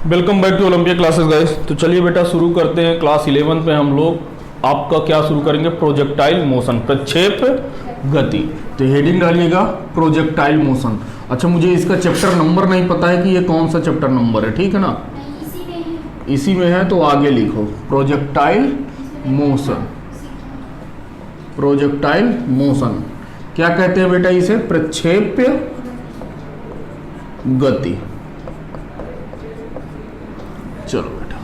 Welcome back to Olympia classes guys. तो चलिए बेटा शुरू करते हैं। क्लास 11 में हम लोग आपका क्या शुरू करेंगे, प्रोजेक्टाइल मोशन, प्रक्षेप गति। तो हेडिंग डालिएगा प्रोजेक्टाइल मोशन। अच्छा, मुझे इसका चैप्टर नंबर नहीं पता है कि ये कौन सा चैप्टर नंबर है, ठीक है ना? इसी में है तो आगे लिखो प्रोजेक्टाइल मोशन। प्रोजेक्टाइल मोशन क्या कहते हैं बेटा? इसे प्रक्षेप्य गति। चलो बेटा,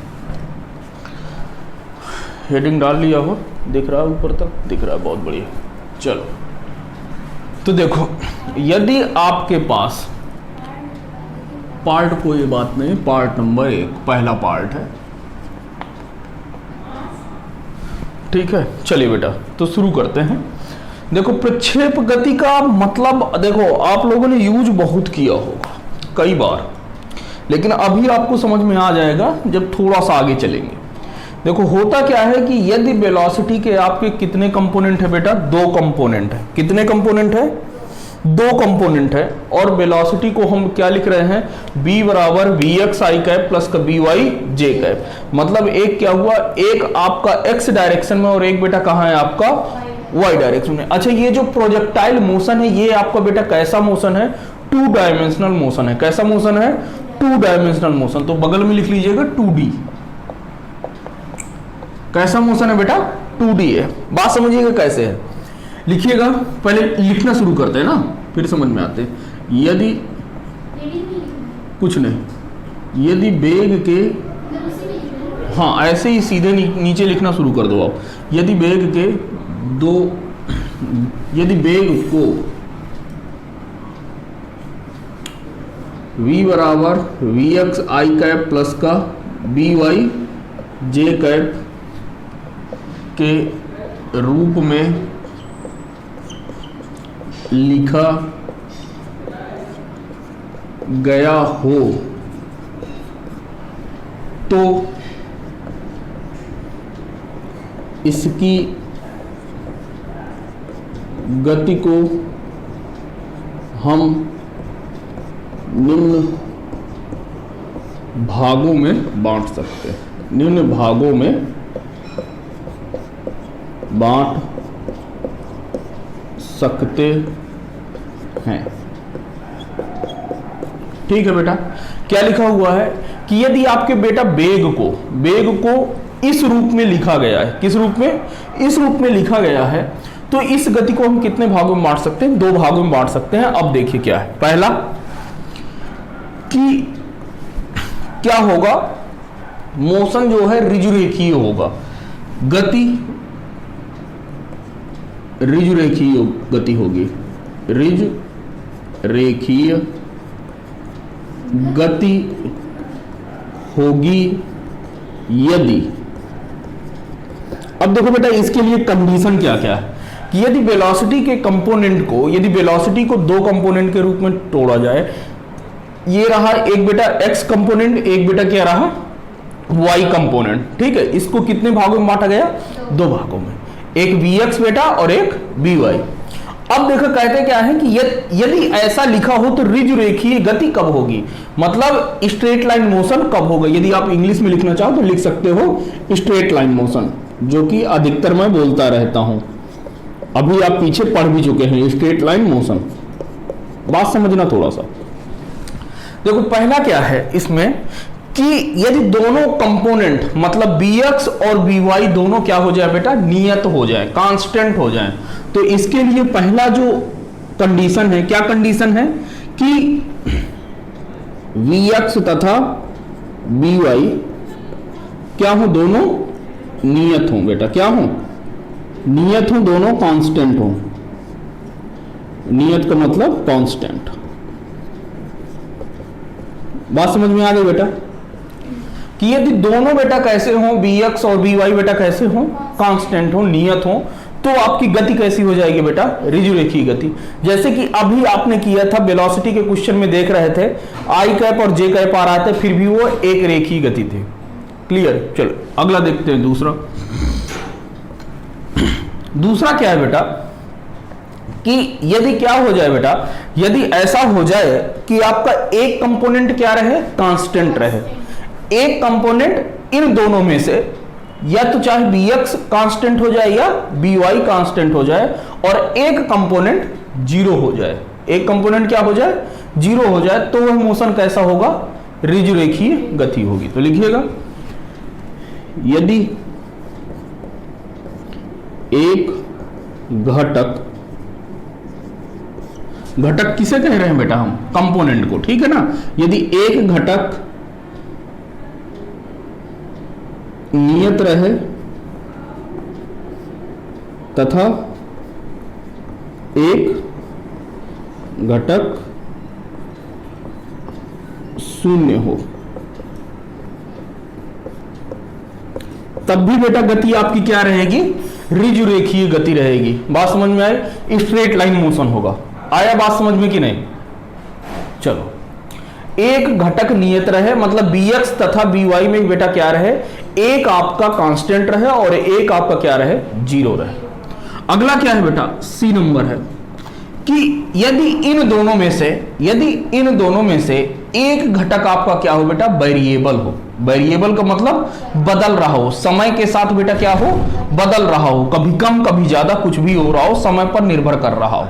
हेडिंग डाल लिया हो, दिख रहा है ऊपर तक? दिख रहा है, बहुत बढ़िया। चलो तो देखो, यदि आपके पास पार्ट, कोई बात नहीं, पार्ट नंबर 1 पहला पार्ट है, ठीक है। चलिए बेटा तो शुरू करते हैं। देखो, प्रक्षेप गति का मतलब देखो आप लोगों ने यूज बहुत किया होगा कई बार, लेकिन अभी आपको समझ में आ जाएगा जब थोड़ा सा आगे चलेंगे। देखो होता क्या है कि यदि वेलोसिटी के आपके कितने कंपोनेंट है बेटा? 2 कंपोनेंट है। कितने कंपोनेंट है? 2 कंपोनेंट है। और वेलोसिटी को हम क्या लिख रहे हैं? b बराबर vx i कैप प्लस का by j कैप। मतलब एक क्या हुआ, एक आपका x डायरेक्शन में और एक बेटा कहाँ है आपका y डायरेक्शन में। अच्छा, ये जो प्रोजेक्टाइल मोशन है ये आपका बेटा कैसा मोशन है? 2 डायमेंशनल मोशन है। कैसा मोशन है? 2 डायमेंशनल मोशन। तो बगल में लिख लीजिएगा 2D। कैसा मोशन है बेटा? 2D है। बात समझिएगा कैसे है, लिखिएगा। पहले लिखना शुरू करते हैं ना, फिर समझ में आते हैं। यदि कुछ नहीं, यदि वेग के, हाँ ऐसे ही सीधे नीचे लिखना शुरू कर दो आप। यदि वेग के यदि वेग को v बराबर vx i कैप प्लस का by j कैप के रूप में लिखा गया हो तो इसकी गति को हम निम्न भागों में बांट सकते हैं। निम्न भागों में बांट सकते हैं, ठीक है बेटा। क्या लिखा हुआ है कि यदि आपके बेटा वेग को इस रूप में लिखा गया है, किस रूप में? इस रूप में लिखा गया है, तो इस गति को हम कितने भागों में बांट सकते हैं? 2 भागों में बांट सकते हैं। अब देखिए क्या है। पहला कि क्या होगा, मोशन जो है ऋजुरेखीय होगा, गति ऋजुरेखीय गति होगी। ऋजुरेखीय गति होगी यदि, अब देखो बेटा इसके लिए कंडीशन क्या क्या है कि यदि वेलोसिटी के कंपोनेंट को, यदि वेलोसिटी को 2 कंपोनेंट के रूप में तोड़ा जाए, ये रहा एक बेटा x कंपोनेंट, एक बेटा क्या रहा y कंपोनेंट, ठीक है। इसको कितने भागों में बांटा गया? 2 भागों में, एक vx बेटा और एक by। अब देखो कहते क्या है कि यदि ऐसा लिखा हो तो ऋजुरेखीय गति कब होगी, मतलब स्ट्रेट लाइन मोशन कब होगा। यदि आप इंग्लिश में लिखना चाहो तो लिख सकते हो स्ट्रेट लाइन मोशन, जो कि अधिकतर मैं बोलता रहता हूं, अभी आप पीछे पढ़ भी चुके हैं स्ट्रेट लाइन मोशन। बात समझना थोड़ा सा। देखो पहला क्या है इसमें कि यदि दोनों कंपोनेंट मतलब bx और by दोनों क्या हो जाए बेटा? नियत हो जाए, कांस्टेंट हो जाए। तो इसके लिए पहला जो कंडीशन है, क्या कंडीशन है कि vx तथा by क्या हो? दोनों नियत हो बेटा। क्या हो? नियत हो, दोनों कांस्टेंट हो। नियत का मतलब कांस्टेंट। बात समझ में आ गई बेटा? कि यदि दोनों बेटा कैसे हो, bx और by बेटा कैसे हो? कांस्टेंट हो, नियत हो, तो आपकी गति कैसी हो जाएगी बेटा? ऋजुरेखीय गति। जैसे कि अभी आपने किया था, वेलोसिटी के क्वेश्चन में देख रहे थे, i कैप और j कैप आ रहा था, फिर भी वो एक रेखीय गति थे। क्लियर? चलो अगला देखते हैं। दूसरा क्या है बेटा कि यदि क्या हो जाए बेटा, यदि ऐसा हो जाए कि आपका एक कंपोनेंट क्या रहे, कांस्टेंट रहे, एक कंपोनेंट इन दोनों में से या तो चाहे bx कांस्टेंट हो जाए या by कांस्टेंट हो जाए और एक कंपोनेंट जीरो हो जाए, एक कंपोनेंट क्या हो जाए, जीरो हो जाए, तो वह मोशन कैसा होगा, ऋजुरेखीय गति होगी। तो लिखिएगा यदि एक घटक, घटक किसे कह रहे हैं बेटा हम, कंपोनेंट को, ठीक है ना। यदि एक घटक नियत रहे तथा एक घटक शून्य हो, तब भी बेटा गति आपकी क्या रहेगी, ऋजुरेखीय गति रहेगी। बात समझ में आई, स्ट्रेट लाइन मोशन होगा। आया बात समझ में कि नहीं। चलो, एक घटक नियत रहे मतलब bx तथा by में बेटा क्या रहे, एक आपका कांस्टेंट रहे और एक आपका क्या रहे, जीरो रहे। अगला क्या है बेटा, सी नंबर है कि यदि इन दोनों में से, यदि इन दोनों में से एक घटक आपका क्या हो बेटा, वेरिएबल हो। वेरिएबल का मतलब बदल रहा हो, समय के साथ बेटा क्या हो, बदल रहा हो, कभी कम कभी ज्यादा कुछ भी हो रहा हो, समय पर निर्भर कर रहा हो।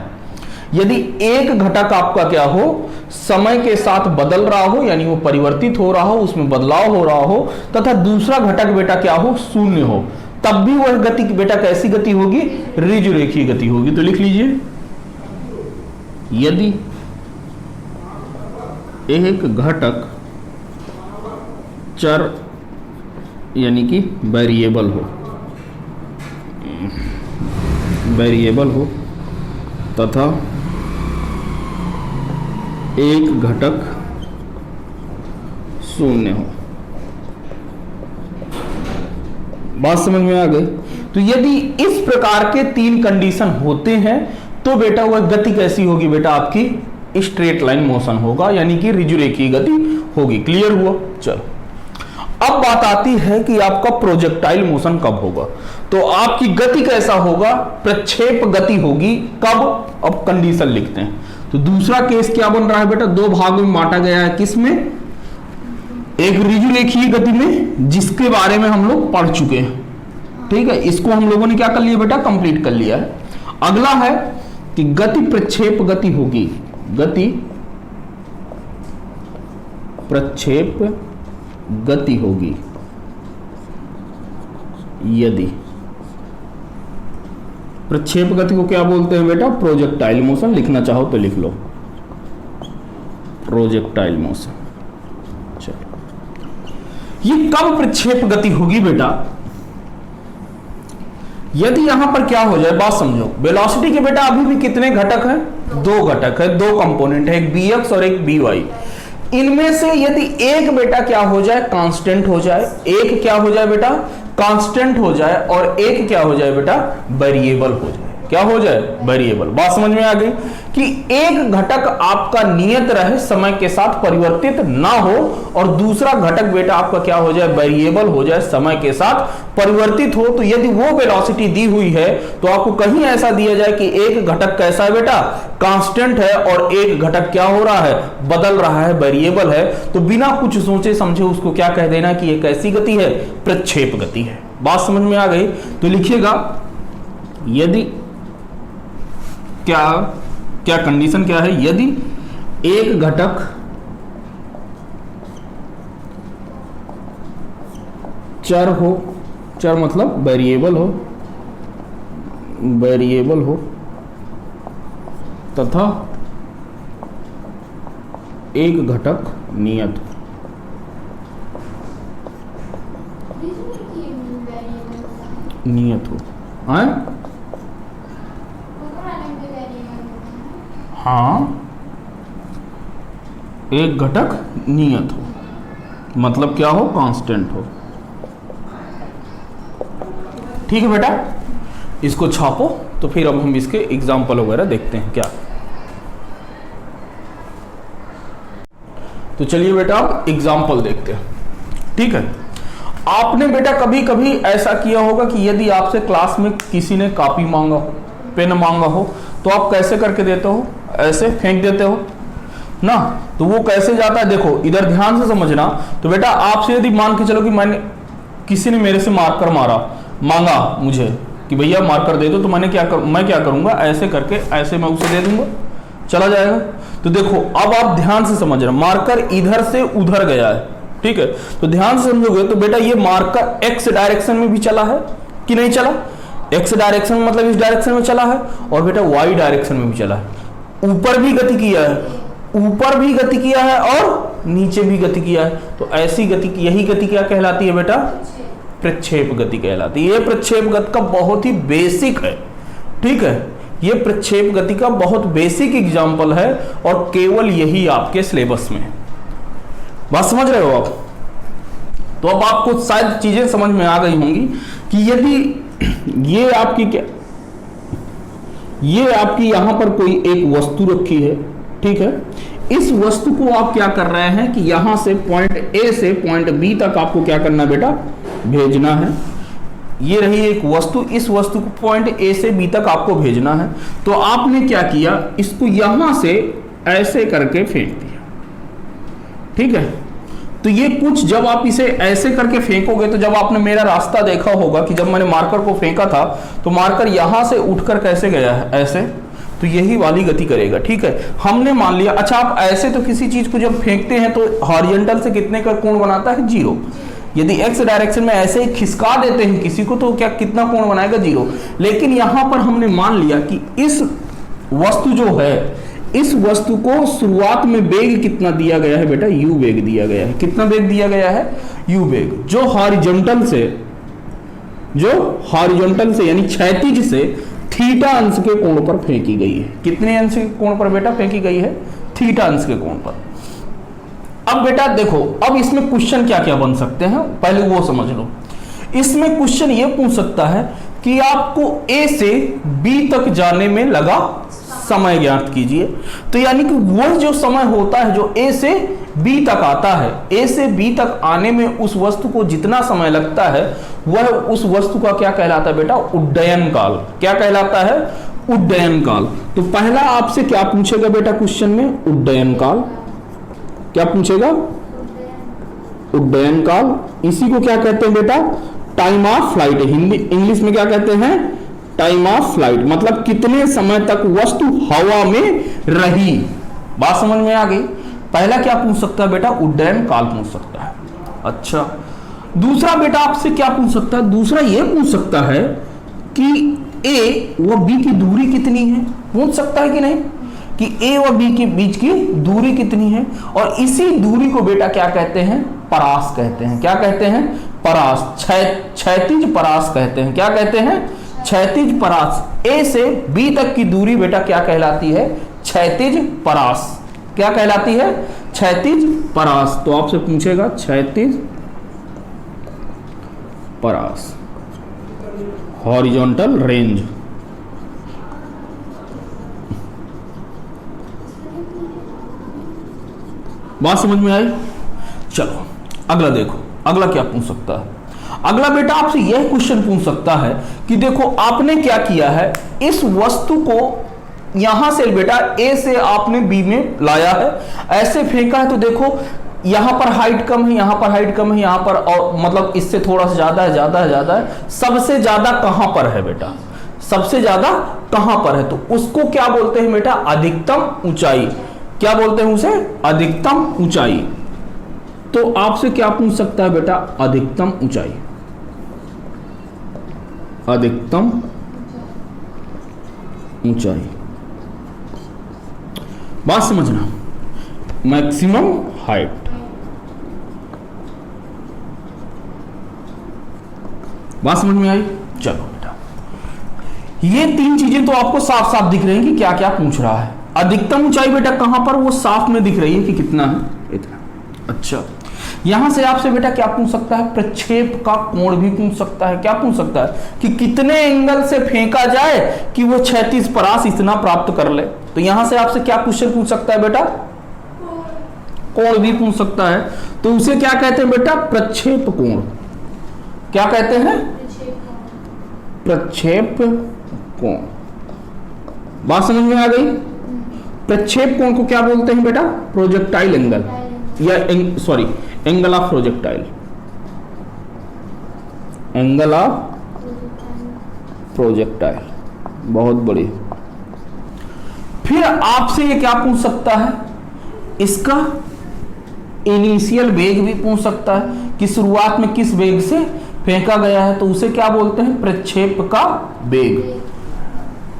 यदि एक घटक आपका क्या हो, समय के साथ बदल रहा हो, यानी वो परिवर्तित हो रहा हो, उसमें बदलाव हो रहा हो, तथा दूसरा घटक बेटा क्या हो, शून्य हो, तब भी वह गति बेटा कैसी गति होगी, ऋजुरेखीय गति होगी। तो लिख लीजिए यदि एक घटक चर यानी कि वेरिएबल हो, वेरिएबल हो तथा एक घटक शून्य हो। बात समझ में आ गई। तो यदि इस प्रकार के तीन कंडीशन होते हैं तो बेटा वह गति कैसी होगी बेटा, आपकी स्ट्रेट लाइन मोशन होगा, यानी कि ऋजुरेखीय गति होगी। क्लियर हुआ। चलो, अब बात आती है कि आपका प्रोजेक्टाइल मोशन कब होगा। तो आपकी गति कैसा होगा, प्रक्षेप गति होगी। कब, अब कंडीशन लिखते हैं। तो दूसरा केस क्या बन रहा है बेटा, दो भागों में बांटा गया है। किसमें, एक ऋजुरेखीय गति में, जिसके बारे में हम लोग पढ़ चुके हैं, ठीक है। इसको हम लोगों ने क्या कर लिया बेटा, कंप्लीट कर लिया है। अगला है कि गति प्रक्षेप गति होगी, गति प्रक्षेप गति होगी यदि, प्रक्षेप गति को क्या बोलते हैं बेटा, प्रोजेक्टाइल मोशन। लिखना चाहो तो लिख लो, प्रोजेक्टाइल मोशन। चलो, ये कब प्रक्षेप गति होगी बेटा, यदि यहां पर क्या हो जाए, बात समझो। वेलोसिटी के बेटा अभी भी कितने घटक हैं, दो घटक है, दो कंपोनेंट है, एक bx और एक by। इनमें से यदि एक बेटा क्या हो जाए, कांस्टेंट हो जाए, एक क्या हो जाए बेटा, कांस्टेंट हो जाए, और एक क्या हो जाए बेटा, वेरिएबल हो जाए। क्या हो जाए, वेरिएबल। बात समझ में आ गई कि एक घटक आपका नियत रहे, समय के साथ परिवर्तित ना हो, और दूसरा घटक बेटा आपका क्या हो जाए, वेरिएबल हो जाए, समय के साथ परिवर्तित हो। तो यदि वो वेलोसिटी दी हुई है तो आपको कहीं ऐसा दिया जाए कि एक घटक कैसा है बेटा, कांस्टेंट है, और एक घटक क्या हो रहा है, बदल रहा है, वेरिएबल है, तो बिना कुछ सोचे समझे उसको क्या कह देना कि ये कैसी गति है, प्रक्षेप गति है। बात समझ में आ गई। तो लिखिएगा यदि क्या क्या कंडीशन क्या है, यदि एक घटक चर हो, चर मतलब वेरिएबल हो, वेरिएबल हो तथा एक घटक नियत हो। नियत हो, हाँ, एक घटक नियत हो मतलब क्या हो, कांस्टेंट हो। ठीक है बेटा, इसको छापो। तो फिर अब हम इसके एग्जाम्पल वगैरह देखते हैं क्या। तो चलिए बेटा आप एग्जाम्पल देखते हैं। ठीक है, आपने बेटा कभी कभी ऐसा किया होगा कि यदि आपसे क्लास में किसी ने कॉपी मांगा हो, पेन मांगा हो, तो आप कैसे करके देते हो, ऐसे फेंक देते हो। ना, तो वो कैसे जाता है देखो, इधर ध्यान से समझना। तो बेटा आपसे यदि मान के चलो कि मैंने, किसी ने मेरे से मार्कर मांगा मुझे कि भैया मार्कर दे दो, तो मैं क्या करूंगा, ऐसे करके ऐसे मैं उसे दे दूंगा, चला जाएगा। तो देखो अब आप ध्यान से समझ रहे, मार्कर इधर से उधर गया है, ठीक है, तो ध्यान से समझोगे तो बेटा ये मार्कर एक्स डायरेक्शन में भी चला है कि नहीं चला, एक्स डायरेक्शन में मतलब इस डायरेक्शन में चला है, और बेटा वाई डायरेक्शन में भी चला है, ऊपर भी गति किया है, ऊपर भी गति किया है और नीचे भी गति किया है। तो ऐसी गति, यही गति क्या कहलाती है बेटा, प्रक्षेप गति कहलाती है। ये प्रक्षेप गति का बहुत ही बेसिक है, ठीक है, ये प्रक्षेप गति का बहुत बेसिक एग्जाम्पल है और केवल यही आपके सिलेबस में है। बात समझ रहे हो आप? तो अब आपको शायद चीजें समझ में आ गई होंगी कि यदि ये आपकी क्या, ये आपकी यहां पर कोई एक वस्तु रखी है, ठीक है, इस वस्तु को आप क्या कर रहे हैं कि यहां से पॉइंट ए से पॉइंट बी तक आपको क्या करना बेटा, भेजना है। ये रही एक वस्तु, इस वस्तु को पॉइंट ए से बी तक आपको भेजना है। तो आपने क्या किया, इसको यहां से ऐसे करके फेंक दिया, ठीक है। तो ये कुछ, जब आप इसे ऐसे करके फेंकोगे, तो जब आपने मेरा रास्ता देखा होगा कि जब मैंने मार्कर को फेंका था तो मार्कर यहां से उठकर कैसे गया है, ऐसे, तो यही वाली गति करेगा, ठीक है। हमने मान लिया, अच्छा आप ऐसे तो किसी चीज को जब फेंकते हैं तो हॉरिजॉन्टल से कितने का कोण बनाता है, 0। यदि एक्स डायरेक्शन में ऐसे ही खिसका देते हैं किसी को तो क्या कितना कोण बनाएगा, 0। लेकिन यहां पर हमने मान लिया कि इस वस्तु जो है, इस वस्तु को शुरुआत में वेग कितना दिया गया है बेटा, u वेग दिया गया है। कितना वेग दिया गया है, u वेग, जो हॉरिजॉन्टल से यानी क्षैतिज से थीटा अंश के कोण पर फेंकी गई है। कितने अंश के कोण पर बेटा फेंकी गई है, थीटा अंश के कोण पर। अब बेटा देखो, अब इसमें क्वेश्चन क्या क्या बन सकते हैं, पहले वो समझ लो। इसमें क्वेश्चन ये पूछ सकता है कि आपको ए से बी तक जाने में लगा समय ज्ञात कीजिए। तो यानी कि वह जो समय होता है जो ए से बी तक आता है, ए से बी तक आने में उस वस्तु को जितना समय लगता है वह उस वस्तु का क्या कहलाता है बेटा, उड्डयन काल। क्या कहलाता है, उड्डयन काल। तो पहला आपसे क्या पूछेगा बेटा क्वेश्चन में, उड्डयन काल। क्या पूछेगा, उड्डयन काल। इसी को क्या कहते हैं बेटा, time of flight. Hindi English में क्या कहते हैं, टाइम ऑफ फ्लाइट, मतलब कितने समय तक वस्तु हवा में रही। बात समझ में आ गई। पहला क्या पूछ सकता है बेटा, उड्डयन काल पूछ सकता है। अच्छा, दूसरा बेटा आपसे क्या पूछ सकता है, दूसरा ये पूछ सकता है कि ए व बी की दूरी कितनी है। पूछ सकता है कि नहीं, कि ए व बी के बीच की दूरी कितनी है। और इसी दूरी को बेटा क्या कहते हैं, परास कहते हैं। क्या कहते हैं, परास, क्षैतिज परास कहते हैं। क्या कहते हैं, क्षैतिज परास। ए से बी तक की दूरी बेटा क्या कहलाती है, क्षैतिज परास। क्या कहलाती है, क्षैतिज परास। तो आपसे पूछेगा क्षैतिज परास, हॉरिजॉन्टल रेंज। बात समझ में आई। चलो अगला देखो, अगला क्या पूछ सकता है। अगला बेटा आपसे यह क्वेश्चन पूछ सकता है कि देखो आपने क्या किया है, इस वस्तु को यहां से बेटा ए से आपने बी में लाया है, ऐसे फेंका है। तो देखो यहां पर हाइट कम है, यहां पर हाइट कम है, यहां पर और मतलब इससे थोड़ा सा ज्यादा है, ज्यादा है, ज्यादा है। सबसे ज्यादा कहां पर है बेटा, सबसे ज्यादा कहां पर है, तो उसको क्या बोलते हैं बेटा, अधिकतम ऊंचाई। क्या बोलते हैं उसे, अधिकतम ऊंचाई। तो आपसे क्या पूछ सकता है बेटा, अधिकतम ऊंचाई, अधिकतम ऊंचाई। बात समझना, मैक्सिमम हाइट। बात समझ में आई। चलो बेटा, ये तीन चीजें तो आपको साफ साफ दिख रही हैं कि क्या क्या पूछ रहा है। अधिकतम ऊंचाई बेटा कहां पर, वो साफ में दिख रही है कि कितना है, इतना। अच्छा, यहां से आपसे बेटा क्या पूछ सकता है, प्रक्षेप का कोण भी पूछ सकता है। क्या पूछ सकता है कि कितने एंगल से फेंका जाए कि वो क्षैतिज परास इतना प्राप्त कर ले। तो यहां से आपसे क्या क्वेश्चन पूछ सकता है बेटा, कोण भी पूछ सकता है। तो उसे क्या कहते हैं बेटा, प्रक्षेप कोण। क्या कहते हैं, प्रक्षेप कोण। बात समझ में आ गई। प्रक्षेप कोण को क्या बोलते हैं बेटा? प्रोजेक्टाइल एंगल, या sorry angle of projectile, angle of projectile. बहुत बढ़िया। फिर आपसे ये क्या पूछ सकता है? इसका इनिशियल वेग भी पूछ सकता है कि शुरुआत में किस वेग से फेंका गया है, तो उसे क्या बोलते हैं? प्रक्षेप का वेग।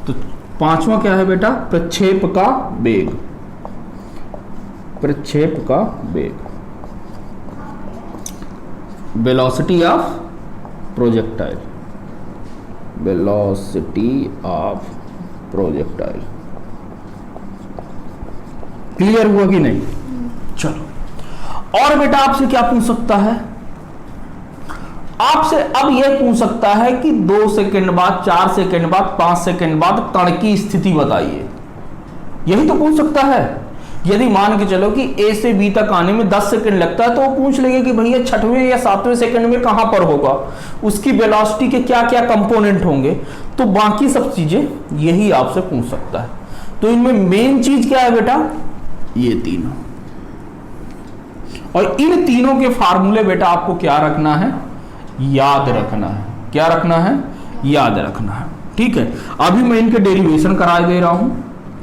तो पांचवा क्या है बेटा? प्रक्षेप का वेग, प्रक्षेप का वेग, velocity of projectile, velocity of projectile. Clear हुआ कि नहीं? चलो, और बेटा आपसे क्या पूछ सकता है? आपसे अब यह पूछ सकता है कि 2 सेकंड बाद, 4 सेकंड बाद, 5 सेकंड बाद कण की स्थिति बताइए। यही तो पूछ सकता है। यदि मान के चलो कि ए से बी तक आने में 10 सेकंड लगता है, तो वो पूछ लेंगे कि भैया 6वें या 7वें सेकंड में कहां पर होगा, उसकी वेलोसिटी के क्या क्या कंपोनेंट होंगे, तो बाकी सब चीजें यही आपसे पूछ सकता है। तो इनमें मेन चीज क्या है बेटा? ये तीनों। और इन तीनों के फार्मूले बेटा आपको क्या रखना है? याद रखना है। क्या रखना है? याद रखना है। ठीक है, अभी मैं इनके डेरिवेशन करा दे रहा हूं।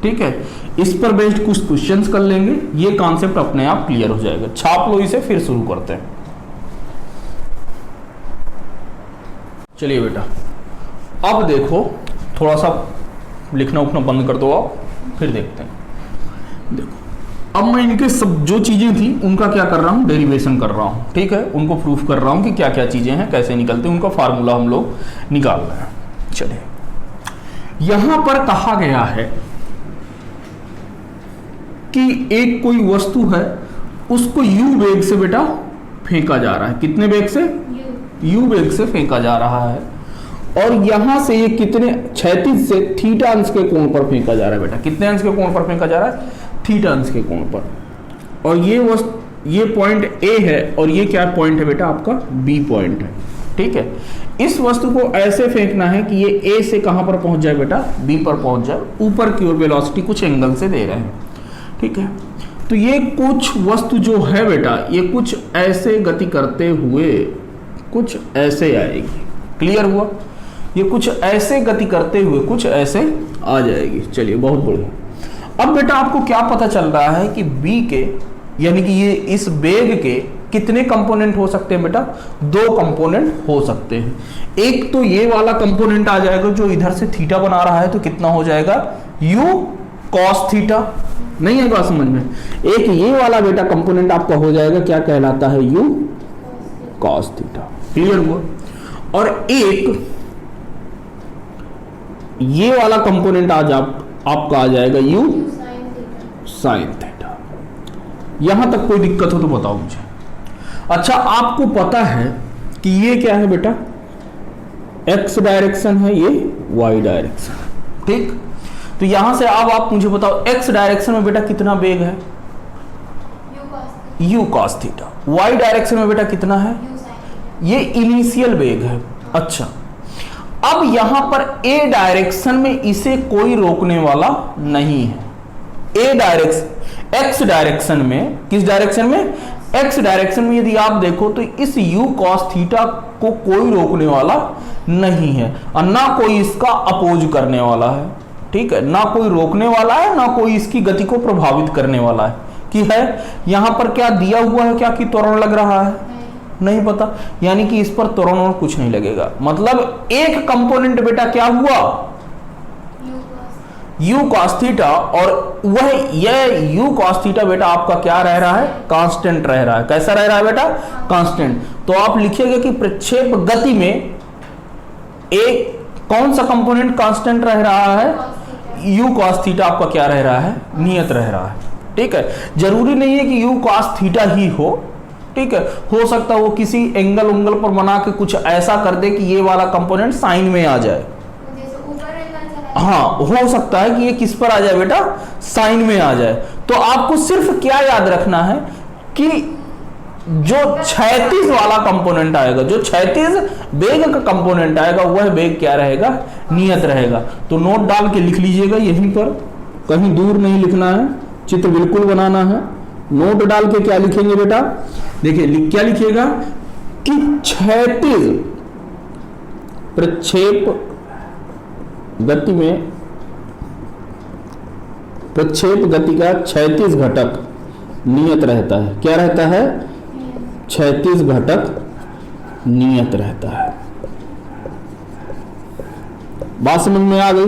ठीक है, इस पर बेस्ड कुछ क्वेश्चंस कर लेंगे, ये कॉन्सेप्ट अपने आप क्लियर हो जाएगा। छाप लो इसे, फिर शुरू करते हैं। चलिए बेटा, अब देखो, थोड़ा सा लिखना उखना बंद कर दो आप, फिर देखते हैं। देखो, अब मैं इनके सब जो चीजें थी उनका क्या कर रहा हूं? डेरिवेशन कर रहा हूं। ठीक है, उनको प्रूफ कर रहा हूं कि क्या क्या चीजें हैं, कैसे निकलते हैं, उनका फार्मूला हम लोग निकाल रहे हैं। चलिए, यहां पर कहा गया है कि एक कोई वस्तु है, उसको यू वेग से बेटा फेंका जा रहा है। कितने वेग से? यू वेग से फेंका जा रहा है। और यहां से ये कितने, क्षैतिज से थीटा अंश के कोण पर फेंका जा रहा है बेटा। कितने अंश के कोण पर फेंका जा रहा है? थीटा अंश के कोण पर। और ये पॉइंट ए है, और ये क्या पॉइंट है बेटा? आपका बी पॉइंट है। ठीक है, इस वस्तु को ऐसे फेंकना है कि ये ए से कहां पर पहुंच जाए बेटा? बी पर पहुंच जाए। ऊपर की ओर वेलोसिटी कुछ एंगल से दे रहे हैं। ठीक है, तो ये कुछ वस्तु जो है बेटा, ये कुछ ऐसे गति करते हुए कुछ ऐसे आएगी। क्लियर हुआ? ये कुछ ऐसे गति करते हुए कुछ ऐसे आ जाएगी। चलिए, बहुत बढ़िया। अब बेटा आपको क्या पता चल रहा है कि बी के, यानी कि ये इस वेग के कितने कंपोनेंट हो सकते हैं बेटा? 2 कंपोनेंट हो सकते हैं। एक तो ये वाला कंपोनेंट आ जाएगा जो इधर से थीटा बना रहा है, तो कितना हो जाएगा? u cos theta. नहीं है बात समझ में? एक ये वाला बेटा कंपोनेंट आपका हो जाएगा, क्या कहलाता है? u cos theta. क्लियर हुआ? और एक ये वाला कंपोनेंट आज आपका आ जाएगा u sin थीटा। यहां तक कोई दिक्कत हो तो बताओ मुझे। अच्छा, आपको पता है कि ये क्या है बेटा? x डायरेक्शन है, ये y डायरेक्शन। ठीक, तो यहां से अब आप मुझे बताओ, x डायरेक्शन में बेटा कितना वेग है? u cos theta. y direction में बेटा कितना है? ये इनिशियल वेग है। अच्छा, अब यहां पर a डायरेक्शन में इसे कोई रोकने वाला नहीं है। a डायरेक्शन, x डायरेक्शन में, किस डायरेक्शन में? x डायरेक्शन में यदि आप देखो तो इस u cos थीटा को कोई रोकने वाला नहीं है, और ना कोई इसका अपोज करने वाला है। ठीक है, ना कोई रोकने वाला है, ना कोई इसकी गति को प्रभावित करने वाला है। कि है यहां पर क्या दिया हुआ है? क्या कि त्वरण लग रहा है? नहीं पता, यानी कि इस पर त्वरण और कुछ नहीं लगेगा। मतलब एक कंपोनेंट बेटा क्या हुआ? u cos थीटा, और वह यह u cos थीटा बेटा आपका क्या रह रहा है? कांस्टेंट रह रहा है। कैसा रह रहा है बेटा? कांस्टेंट। तो आप लिखिएगा कि प्रक्षेप गति में एक कौन सा कंपोनेंट कांस्टेंट रह रहा है? u cos थीटा आपका क्या रह रहा है? नियत रह रहा है। ठीक है, जरूरी नहीं है कि u cos थीटा ही हो। ठीक है, हो सकता है वो किसी एंगल उंगल पर बना के कुछ ऐसा कर दे कि ये वाला कंपोनेंट साइन में आ जाए। हाँ, हो सकता है कि ये किस पर आ जाए बेटा? साइन में आ जाए। तो आपको सिर्फ क्या याद रखना है कि जो क्षैतिज वाला कंपोनेंट आएगा, जो क्षैतिज वेग का कंपोनेंट आएगा, वह वेग क्या रहेगा? नियत रहेगा। तो नोट डाल के लिख लीजिएगा यहीं पर कहीं दूर नहीं लिखना है, चित्र बिल्कुल बनाना है। नोट डाल के क्या लिखेंगे बेटा, देखिए क्या लिखिएगा कि क्षैतिज प्रक्षेप गति में, प्रक्षेप गति का क्षैतिज घटक नियत रहता है। क्या रहता है? क्षैतिज घटक नियत रहता है। बात समझ में आ गई?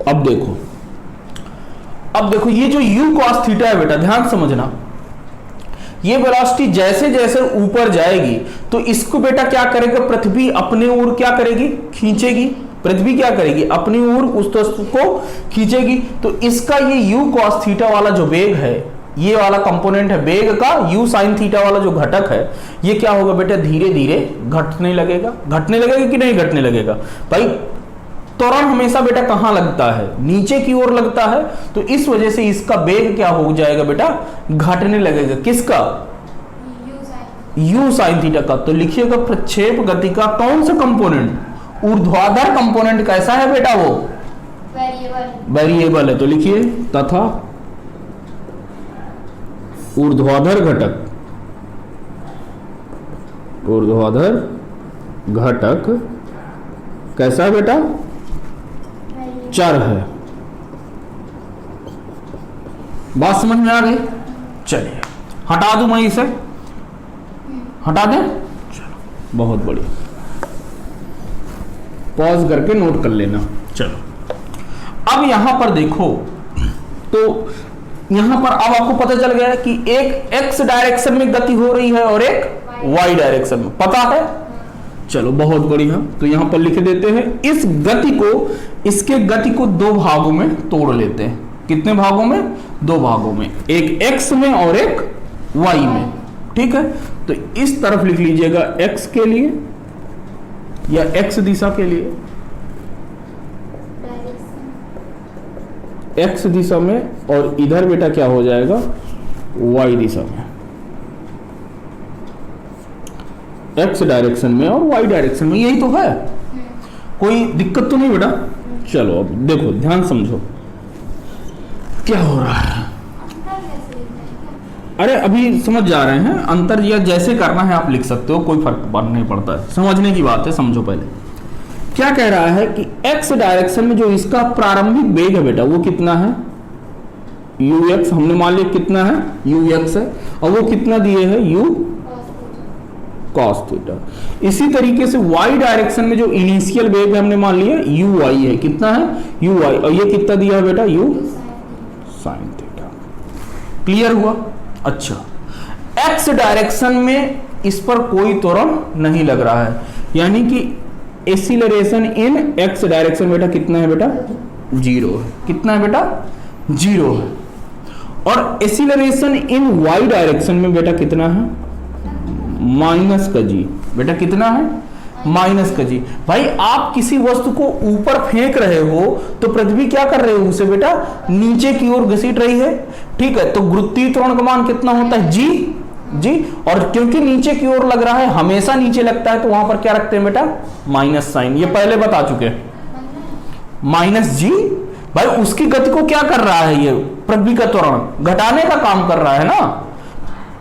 अब देखो ये जो u cos थीटा है बेटा, ध्यान समझना, ये वेलोसिटी जैसे जैसे ऊपर जाएगी तो इसको बेटा क्या करेगा, पृथ्वी अपने ओर क्या करेगी, खींचेगी। पृथ्वी क्या करेगी, अपनी ओर उस वस्तु को खींचेगी। तो इसका ये u cos थीटा वाला जो वेग है, ये वाला कंपोनेंट है वेग का, u sin थीटा वाला जो घटक है, ये क्या होगा बेटा, धीरे धीरे घटने लगेगा। घटने लगेगा कि नहीं घटने लगेगा भाई? त्वरण हमेशा बेटा कहां लगता है, नीचे की ओर लगता है। तो इस वजह से इसका वेग क्या हो जाएगा बेटा, घटने लगेगा। किसका? u sin थीटा का। तो लिखिएगा प्रक्षेप गति का कौन सा कंपोनेंट, ऊर्ध्वाधर कंपोनेंट कैसा है बेटा, वो वेरिएबल है। तो लिखिए तथा ऊर्ध्वाधर घटक, ऊर्ध्वाधर घटक कैसा है बेटा, चर है। बात समझ में आ गई? चलिए हटा दूं मैं इसे, हटा दें? चलो बहुत बढ़िया, पॉज करके नोट कर लेना। चलो अब यहां पर देखो, तो यहां पर अब आपको पता चल गया कि एक x डायरेक्शन में गति हो रही है और एक y डायरेक्शन में, पता है? चलो बहुत बढ़िया, तो यहां पर लिख देते हैं इस गति को, इसके गति को दो भागों में तोड़ लेते हैं। कितने भागों में? दो भागों में, एक x में और एक y में। ठीक है, तो इस तरफ लिख लीजिएगा x के लिए या x दिशा के लिए, x दिशा में, और इधर बेटा क्या हो जाएगा, y दिशा में, x डायरेक्शन में और y डायरेक्शन में। यही तो है, कोई दिक्कत तो नहीं बेटा? चलो अब देखो, ध्यान समझो क्या हो रहा है। अरे अभी समझ जा रहे हैं, अंतर या जैसे करना है आप लिख सकते हो, कोई फर्क नहीं पड़ता है, समझने की बात है। समझो पहले क्या कह रहा है कि x डायरेक्शन में जो इसका प्रारंभिक वेग है बेटा, वो कितना है, ux। हमने मान लिया कितना है, ux है, और वो कितना दिए है, u cos थीटा। इसी तरीके से y डायरेक्शन में जो इनिशियल वेग है हमने मान लिया uy है, कितना है, uy, और ये कितना दिया है बेटा, u sin थीटा। क्लियर हुआ? अच्छा, x डायरेक्शन में इस पर कोई त्वरण नहीं लग रहा है, यानी कि एक्सीलरेशन इन x डायरेक्शन बेटा कितना है बेटा, 0 है। कितना है बेटा, 0 है। और एक्सीलरेशन इन y डायरेक्शन में बेटा कितना है, माइनस का g। बेटा कितना है, माइनस का g। भाई आप किसी वस्तु को ऊपर फेंक रहे हो तो पृथ्वी क्या कर रही है, उसे बेटा नीचे की ओर घसीट रही है। ठीक है, तो गुरुत्वीय त्वरण का मान कितना होता है, जी। और क्योंकि नीचे की ओर लग रहा है, हमेशा नीचे लगता है, तो वहां पर क्या रखते हैं बेटा, माइनस साइन। ये पहले बता चुके, माइनस जी। भाई उसकी गति को क्या कर रहा है, ये पृथ्वी का त्वरण घटाने का काम कर रहा है ना।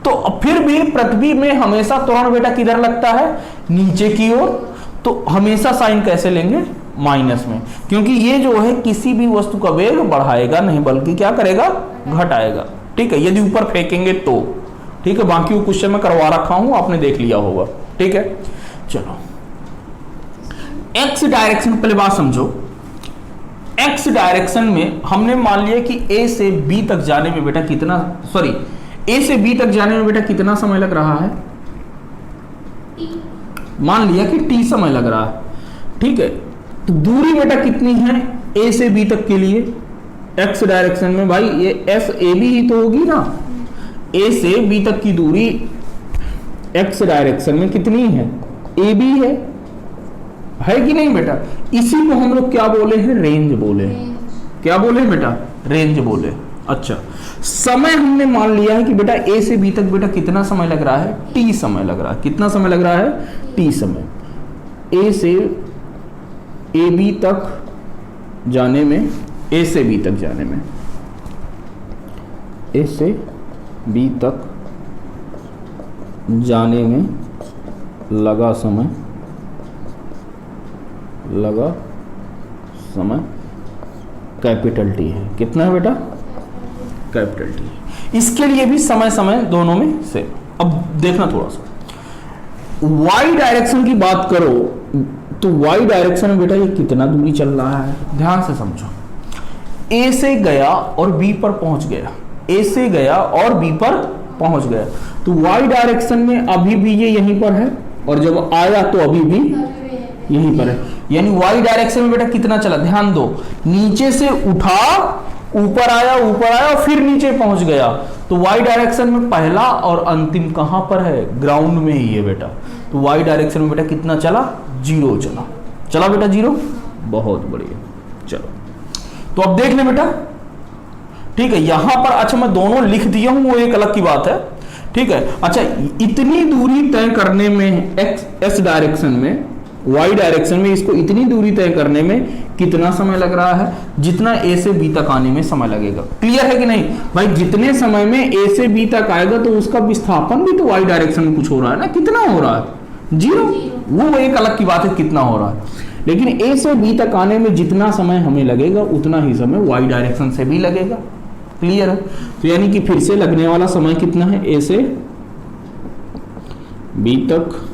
तो फिर भी पृथ्वी में हमेशा त्वरण बेटा किधर लगता है, नीचे की ओर। तो हमेशा साइन कैसे लेंगे, माइनस में, क्योंकि ये जो है किसी भी वस्तु का वेग बढ़ाएगा नहीं, बल्कि क्या करेगा, घटाएगा। ठीक है, यदि ऊपर फेंकेंगे तो। ठीक है, बाकी वो क्वेश्चन में करवा रखा हूं, आपने देख लिया होगा। ठीक है, चलो एक्स डायरेक्शन, पहले बात समझो। एक्स डायरेक्शन में हमने मान लिया कि ए से बी तक जाने में बेटा कितना, सॉरी ए से बी तक जाने में बेटा कितना समय लग रहा है, मान लिया कि t समय लग रहा है। ठीक है, तो दूरी बेटा कितनी है ए से बी तक के लिए, एक्स डायरेक्शन में भाई ये एस ए बी ही तो होगी ना। ए से बी तक की दूरी एक्स डायरेक्शन में कितनी है, ए बी है कि नहीं बेटा। इसी को हम लोग क्या बोले हैं, रेंज बोले हैं। क्या बोले बेटा, रेंज बोले। अच्छा, समय हमने मान लिया है कि बेटा ए से बी तक बेटा कितना समय लग रहा है, टी समय लग रहा है। कितना समय लग रहा है, टी समय। ए से ए बी तक जाने में, ए से बी तक जाने में, ए से बी तक जाने में लगा समय कैपिटल टी है। कितना है बेटा? Capital T. इसके लिए भी समय समय दोनों में से। अब देखना थोड़ा सा, y डायरेक्शन की बात करो तो y डायरेक्शन में बेटा ये कितना दूरी चल रहा है, ध्यान से समझो। a से गया और b पर पहुंच गया, a से गया और b पर पहुंच गया, तो y डायरेक्शन में अभी भी ये यहीं पर है, और जब आया तो अभी भी यहीं पर है। यानी y डायरेक्शन में बेटा कितना चला, ध्यान दो, नीचे से उठा, ऊपर आया और फिर नीचे पहुंच गया, तो y डायरेक्शन में पहला और अंतिम कहां पर है? ग्राउंड में ही है बेटा। तो y डायरेक्शन में बेटा कितना चला? 0 चला बेटा, 0। बहुत बढ़िया, चलो तो अब देख ले बेटा, ठीक है। यहां पर अच्छा मैं दोनों लिख दिया हूं, वो एक अलग की बात है, ठीक है। अच्छा, इतनी दूरी तय करने में x डायरेक्शन में, y डायरेक्शन में इसको इतनी दूरी तय करने में कितना समय लग रहा है? जितना a से b तक आने में समय लगेगा। क्लियर है कि नहीं भाई? जितने समय में a से b तक आएगा तो उसका विस्थापन भी तो y डायरेक्शन में कुछ हो रहा है ना। कितना हो रहा है? 0। वो एक अलग की बात है कितना हो रहा है, लेकिन a से b तक आने में जितना समय हमें लगेगा उतना ही समय y डायरेक्शन से भी लगेगा। क्लियर है? तो यानी कि फिर से लगने वाला समय कितना है? a से b तक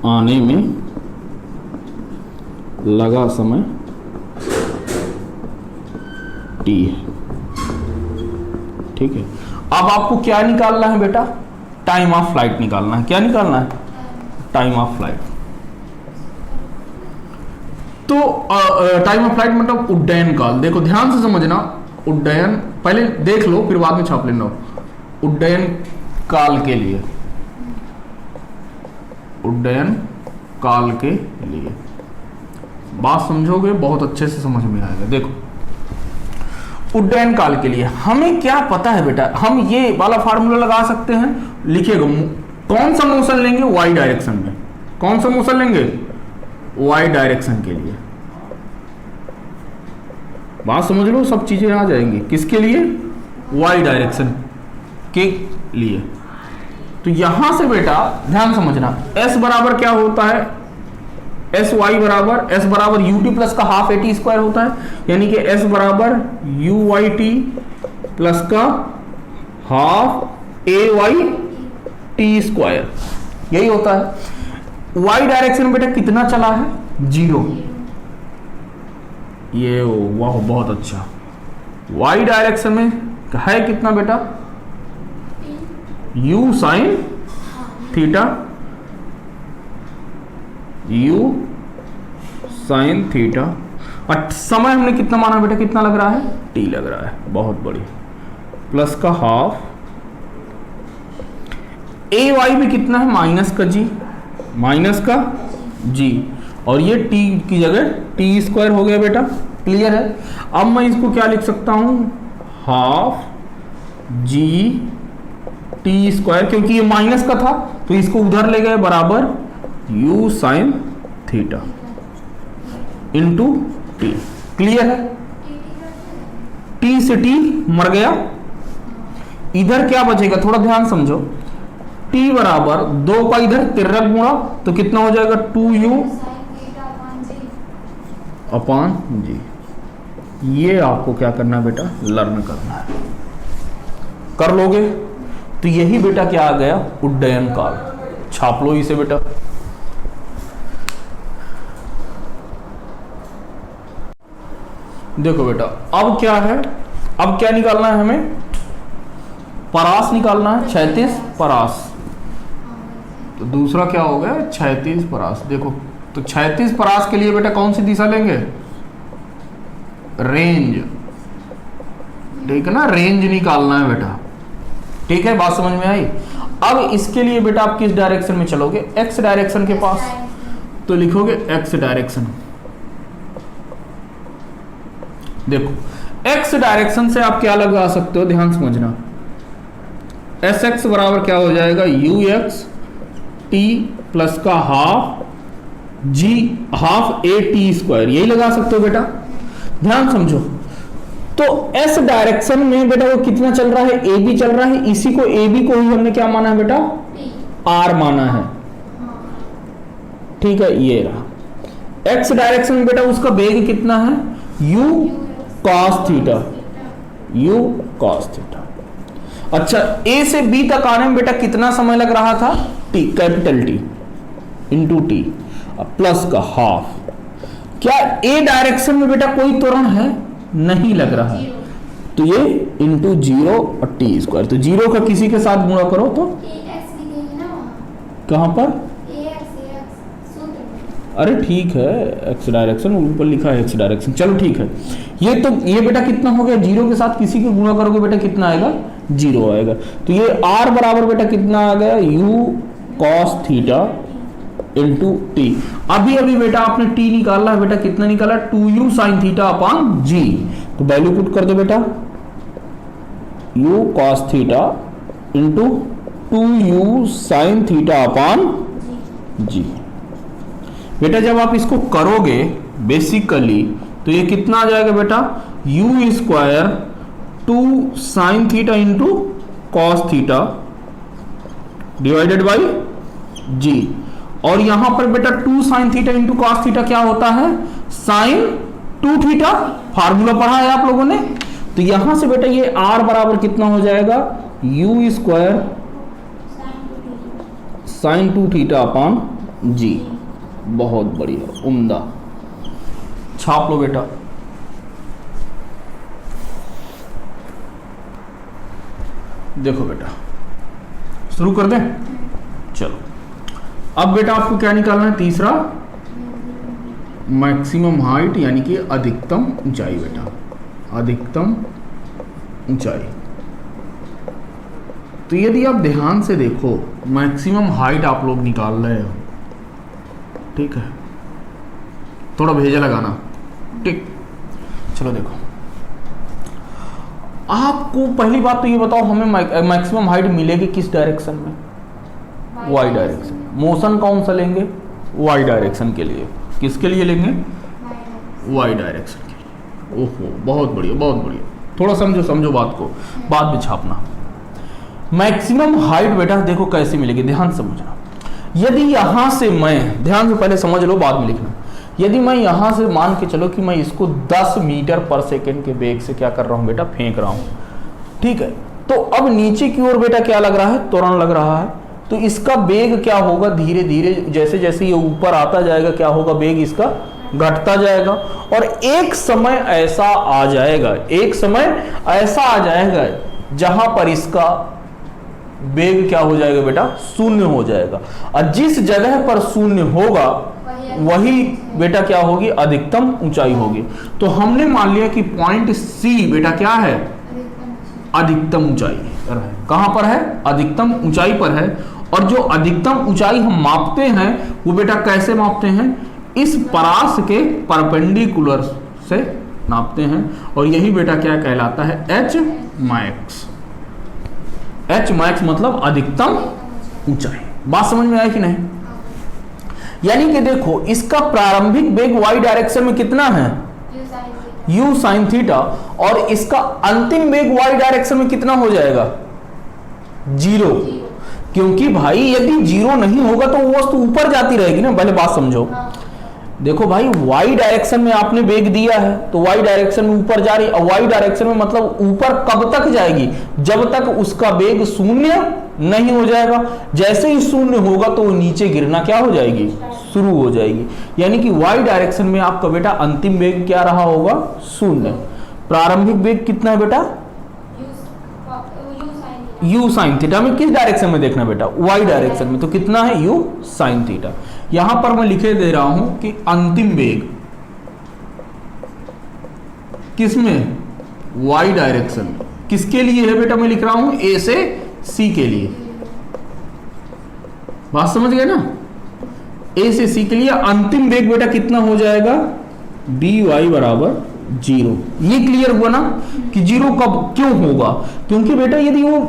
आने में लगा समय t है, ठीक है। अब आपको क्या निकालना है बेटा? टाइम ऑफ फ्लाइट निकालना है। क्या निकालना है? Time of flight. तो टाइम ऑफ फ्लाइट मतलब उड्डयन काल। देखो ध्यान से समझना, उड्डयन पहले देख लो फिर बाद में छाप लेना। उड्डयन काल के लिए, उड्डयन काल के लिए बात समझोगे बहुत अच्छे से समझ में आएगा। देखो उड्डयन काल के लिए हमें क्या पता है बेटा? हम ये वाला फार्मूला लगा सकते हैं, लिखिएगा। कौन सा मोशन लेंगे? y डायरेक्शन में। कौन सा मोशन लेंगे? y डायरेक्शन के लिए। बात समझ लो, सब चीजें आ जाएंगी। किसके लिए? y डायरेक्शन के लिए। तो यहां से बेटा ध्यान समझना, s बराबर क्या होता है? एस वाई बराबर, एस बराबर यू टी प्लस का हाफ ए टी स्क्वायर होता है, यानी कि एस बराबर यू वाई टी प्लस का हाफ ए वाई टी स्क्वायर, यही होता है। वाई डायरेक्शन में बेटा कितना चला है? 0। ये वाह बहुत अच्छा। वाई डायरेक्शन में है कितना बेटा? u sine theta, u sine theta, और समय हमने कितना माना बेटा? कितना लग रहा है? t लग रहा है। बहुत बढ़िया। प्लस का हाफ ए वाई भी कितना है? माइनस का g, माइनस का g, और ये t की जगह t स्क्वायर हो गया बेटा। क्लियर है? अब मैं इसको क्या लिख सकता हूं? हाफ g टी स्क्वायर, क्योंकि ये माइनस का था तो इसको उधर ले गए, बराबर u sine theta into T. Clear है? t से t मर गया, इधर क्या बचेगा? थोड़ा ध्यान समझो। t बराबर 2 का इधर तिर्यक गुणा तो कितना हो जाएगा? 2u अपान जी। ये आपको क्या करना है बेटा? लर्न करना है। कर लोगे तो यही बेटा क्या आ गया? उड्डयन काल। छाप लो इसे बेटा। देखो बेटा अब क्या है? अब क्या निकालना है हमें? परास निकालना है, क्षैतिज परास। तो दूसरा क्या हो गया? क्षैतिज परास। देखो तो क्षैतिज परास के लिए बेटा कौन सी दिशा लेंगे? रेंज, ठीक है ना? रेंज निकालना है बेटा। ठीक है, बात समझ में आई? अब इसके लिए बेटा आप किस डायरेक्शन में चलोगे? एक्स डायरेक्शन के पास, तो लिखोगे एक्स डायरेक्शन। देखो एक्स डायरेक्शन से आप क्या लगा सकते हो? ध्यान समझना। एस एक्स बराबर क्या हो जाएगा? यू एक्स टी प्लस का half g half a t square, यही लगा सकते हो बेटा, ध्यान समझो। तो एस डायरेक्शन में बेटा वो कितना चल रहा है, ए बी चल रहा है, इसी को ए बी को ही हमने क्या माना है बेटा, आर माना है, ठीक है। ये रहा एक्स डायरेक्शन में बेटा उसका वेग कितना है, u cos theta, u cos theta. अच्छा ए से बी तक आने में बेटा कितना समय लग रहा था, t capital T into T plus का हाफ। क्या ए डायरेक्शन में बेटा कोई त्वरण है, नहीं लग रहा है, तो ये इंटू 0 और टी स्क्वायर, तो 0 का किसी के साथ गुणा करो तो कहां पर, अरे ठीक है एक्स डायरेक्शन ऊपर लिखा है एक्स डायरेक्शन, चलो ठीक है। ये तो ये बेटा कितना हो गया, 0 के साथ किसी के गुणा करोगे बेटा कितना आएगा, 0 आएगा। तो ये r बराबर बेटा कितना आ गया, u cos theta into T. अभी अभी बेटा आपने t निकालना है, बेटा कितना निकाला, 2u sin theta upon g, तो वैल्यू पुट कर दो बेटा, u cos theta into 2u sin theta upon g। बेटा जब आप इसको करोगे बेसिकली तो ये कितना आ जाएगा बेटा, u square 2 sine theta into cos theta divided by g, और यहां पर बेटा 2 sine theta into cos theta क्या होता है, साइन 2 थीटा, फार्मूला पढ़ा है आप लोगों ने। तो यहां से बेटा ये r बराबर कितना हो जाएगा, u square sine 2 theta upon g। बहुत बढ़िया, उम्दा, छाप लो बेटा। देखो बेटा शुरू कर दें, चलो अब बेटा आपको क्या निकालना है, तीसरा मैक्सिमम हाइट यानी कि अधिकतम ऊंचाई बेटा, अधिकतम ऊंचाई। तो यदि आप ध्यान से देखो मैक्सिमम हाइट आप लोग निकाल रहे हो, ठीक है, थोड़ा भेजा लगाना, ठीक। चलो देखो आपको पहली बात तो ये बताओ, हमें मैक्सिमम हाइट मिलेगी किस डायरेक्शन में, वाई डायरेक्शन। मोशन कौन सा लेंगे, वाई डायरेक्शन के लिए, किसके लिए लेंगे, वाई डायरेक्शन के लिए। ओहो बहुत बढ़िया बहुत बढ़िया, थोड़ा समझो समझो बात को, बाद में छापना। मैक्सिमम हाइट बेटा देखो कैसे मिलेगी, ध्यान समझना। यदि यहां से मैं, ध्यान से पहले समझ लो बाद में लिखना, यदि मैं यहां से मान के चलो कि मैं इसको 10 मीटर पर सेकेंड के वेग से क्या कर रहा हूं बेटा, फेंक रहा हूं, ठीक है। तो अब नीचे की ओर बेटा क्या लग रहा है, त्वरण लग रहा है, तो इसका वेग क्या होगा, धीरे धीरे जैसे जैसे ये ऊपर आता जाएगा क्या होगा, वेग इसका घटता जाएगा, और एक समय ऐसा आ जाएगा, एक समय ऐसा आ जाएगा जहां पर इसका वेग क्या हो जाएगा बेटा, शून्य हो जाएगा। और जिस जगह पर शून्य होगा वही बेटा क्या होगी, अधिकतम ऊंचाई होगी। तो हमने मान लिया कि पॉइंट सी बेटा क्या है, अधिकतम ऊंचाई है। कहां पर है, अधिकतम ऊंचाई पर है। और जो अधिकतम ऊंचाई हम मापते हैं वो बेटा कैसे मापते हैं, इस परास के परपेंडिकुलर से नापते हैं, और यही बेटा क्या कहलाता है, एच मैक्स। एच मैक्स मतलब अधिकतम ऊंचाई। बात समझ में आई कि नहीं? यानी कि देखो इसका प्रारंभिक वेग वाई डायरेक्शन में कितना है, u साइन थीटा, और इसका अंतिम वेग वाई डायरेक्शन में कितना हो जाएगा, 0। क्योंकि भाई यदि 0 नहीं होगा तो वो वस्तु ऊपर जाती रहेगी ना। पहले बात समझो, देखो भाई वाई डायरेक्शन में आपने वेग दिया है तो वाई डायरेक्शन में ऊपर जा रही है, और वाई डायरेक्शन में मतलब ऊपर कब तक जाएगी, जब तक उसका वेग शून्य नहीं हो जाएगा। जैसे ही शून्य होगा तो वो नीचे गिरना क्या हो जाएगी, शुरू हो जाएगी। यानी कि वाई डायरेक्शन में आपका बेटा अंतिम वेग क्या रहा होगा, शून्य। प्रारंभिक वेग कितना है बेटा, u साइन थीटा में किस डायरेक्शन में देखना बेटा, वाई डायरेक्शन में, तो कितना है u साइन थीटा। यहां पर मैं लिखे दे रहा हूं कि अंतिम वेग किसमें, वाई डायरेक्शन में। किसके लिए है बेटा, मैं लिख रहा हूं a से c के लिए। बात समझ गए ना, a से c के लिए अंतिम वेग बेटा कितना हो जाएगा, dy बराबर 0। ये क्लियर हुआ ना कि 0 कब क्यों होगा, क्योंकि बेटा यदि वो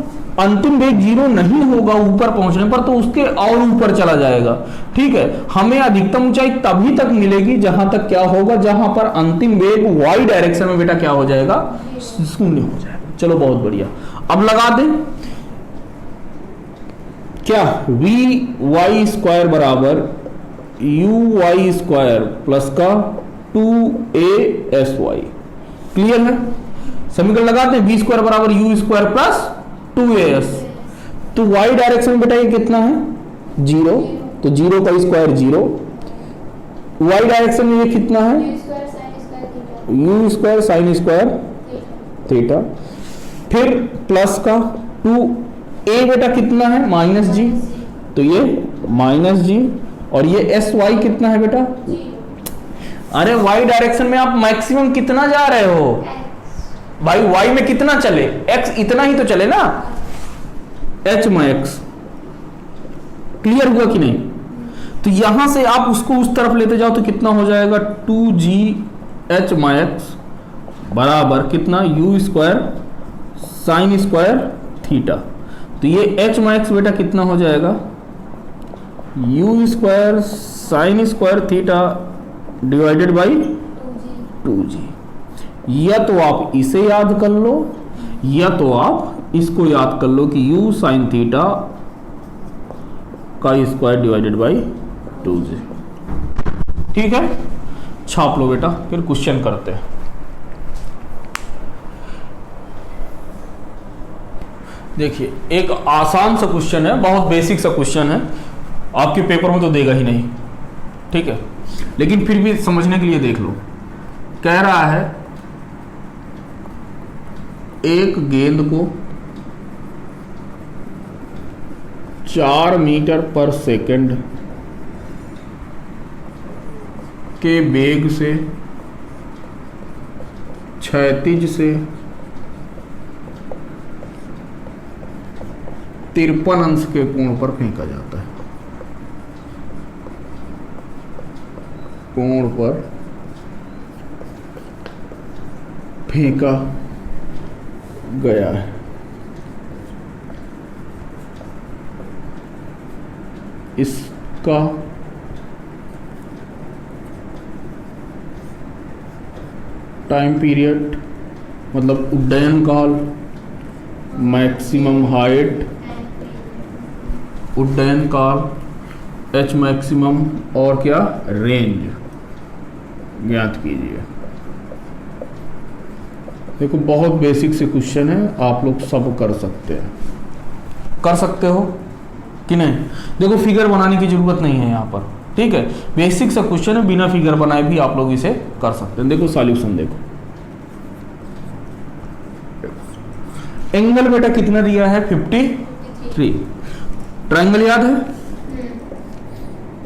अंतिम वेग जीरो नहीं होगा ऊपर पहुंचने पर, तो उसके और ऊपर चला जाएगा। ठीक है, हमें अधिकतम ऊंचाई तभी तक मिलेगी जहां तक क्या होगा, जहां पर अंतिम वेग वाई डायरेक्शन में बेटा क्या हो जाएगा, शून्य हो जाएगा। चलो बहुत बढ़िया, अब लगा दें क्या, वी वाई स्क्वायर बराबर यू वाई स्क्वायर प्लस का 2ASY। क्लियर है, समीकरण लगाते हैं, वी स्क्वायर बराबर यू स्क्वायर प्लस 2AS। तो वाई डायरेक्शन में बेटा ये कितना है, 0, तो 0 का स्क्वायर 0। वाई डायरेक्शन में ये कितना है, u square sine square theta, फिर प्लस का 2A बेटा कितना है, -G, तो ये -G, और ये SY कितना है बेटा, अरे वाई डायरेक्शन में आप मैक्सिमम कितना जा रहे हो भाई, वाई में कितना चले, x इतना ही तो चले ना, h में x। क्लियर हुआ कि नहीं, तो यहां से आप उसको उस तरफ लेते जाओ तो कितना हो जाएगा, 2GH में x बराबर कितना, you square sine square theta. तो ये h में x बेटा कितना हो जाएगा, you square sine square theta divided by 2g। या तो आप इसे याद कर लो, या तो आप इसको याद कर लो कि u साइन थीटा का स्क्वायर डिवाइडेड बाई 2g। ठीक है, छाप लो बेटा, फिर क्वेश्चन करते हैं। देखिए एक आसान सा क्वेश्चन है, बहुत बेसिक सा क्वेश्चन है, आपके पेपर में तो देगा ही नहीं। ठीक है, लेकिन फिर भी समझने के लिए देख लो। कह रहा है एक गेंद को 4 मीटर पर सेकंड के वेग से क्षैतिज से 53 अंश के कोण पर फेंका जाता है, कोण पर फेंका गया है। इसका टाइम पीरियड मतलब उड्डयन काल, मैक्सिमम हाइट, उड्डयन काल, एच मैक्सिमम, और क्या, रेंज ज्ञात कीजिए। देखो बहुत बेसिक से क्वेश्चन है, आप लोग सब कर सकते हैं, कर सकते हो कि नहीं। देखो फिगर बनाने की जरूरत नहीं है यहाँ पर, ठीक है, बेसिक सा क्वेश्चन है, बिना फिगर बनाए भी आप लोग इसे कर सकते हैं। देखो सॉल्यूशन देखो, एंगल बेटा कितना दिया है, 53। ट्रायंगल याद है,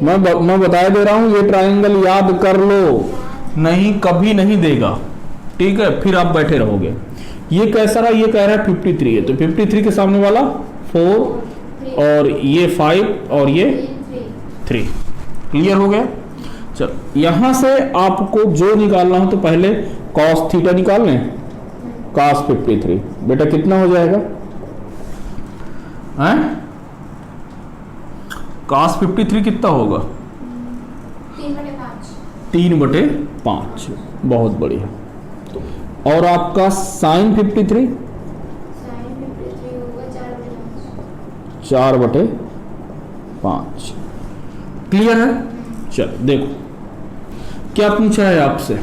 मैं बताया दे रहा हूं, ये ट्रायंगल याद कर लो, नहीं कभी नहीं देगा। ठीक है, फिर आप बैठे रहोगे। ये कैसा रहा, ये कह रहा है 53 है, तो 53 के सामने वाला 4 और ये 5 और ये 3। क्लियर हो गया। चलो यहां से आपको जो निकालना हो तो पहले cos थीटा निकाल लें, cos 53 बेटा कितना हो जाएगा, हैं cos 53 कितना होगा, 3/5। बहुत बढ़िया। और आपका sin 53 होगा 4/5। क्लियर है। चलो देखो क्या पूछा है आपसे,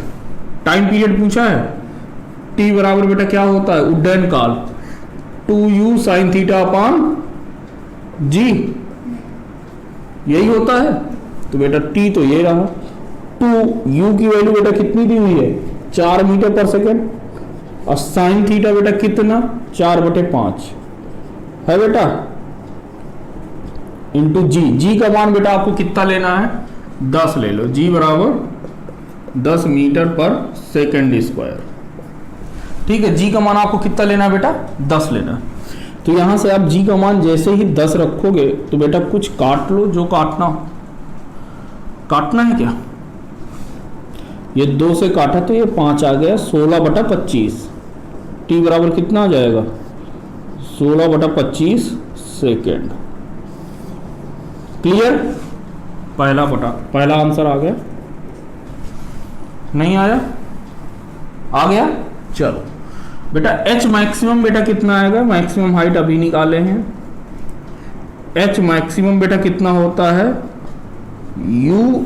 टाइम पीरियड पूछा है, t बराबर बेटा क्या होता है, उड्डयन काल 2u sin theta upon g, यही होता है। तो बेटा t तो ये रहा, 2u की वैल्यू बेटा कितनी दी हुई है, 4 मीटर पर सेकेंड, और साइन थीटा बेटा कितना, 4/5 है बेटा, इंटू जी का मान बेटा आपको कितना लेना है, 10 ले लो, जी बराबर 10 मीटर पर सेकेंड स्क्वायर। ठीक है, जी का मान आपको कितना लेना है बेटा, 10 लेना। तो यहां से आप जी का मान जैसे ही 10 रखोगे तो बेटा कुछ काट लो, जो काटना हो। काटना है क्या, ये 2 से काटा तो ये 5 आ गया, 16/25। टी बराबर कितना आ जाएगा, 16/25 सेकेंड। क्लियर? पहला आंसर आ गया, नहीं आया? आ गया। चलो बेटा एच मैक्सिमम बेटा कितना आएगा? मैक्सिमम हाइट अभी निकाले हैं। एच मैक्सिमम बेटा कितना होता है? U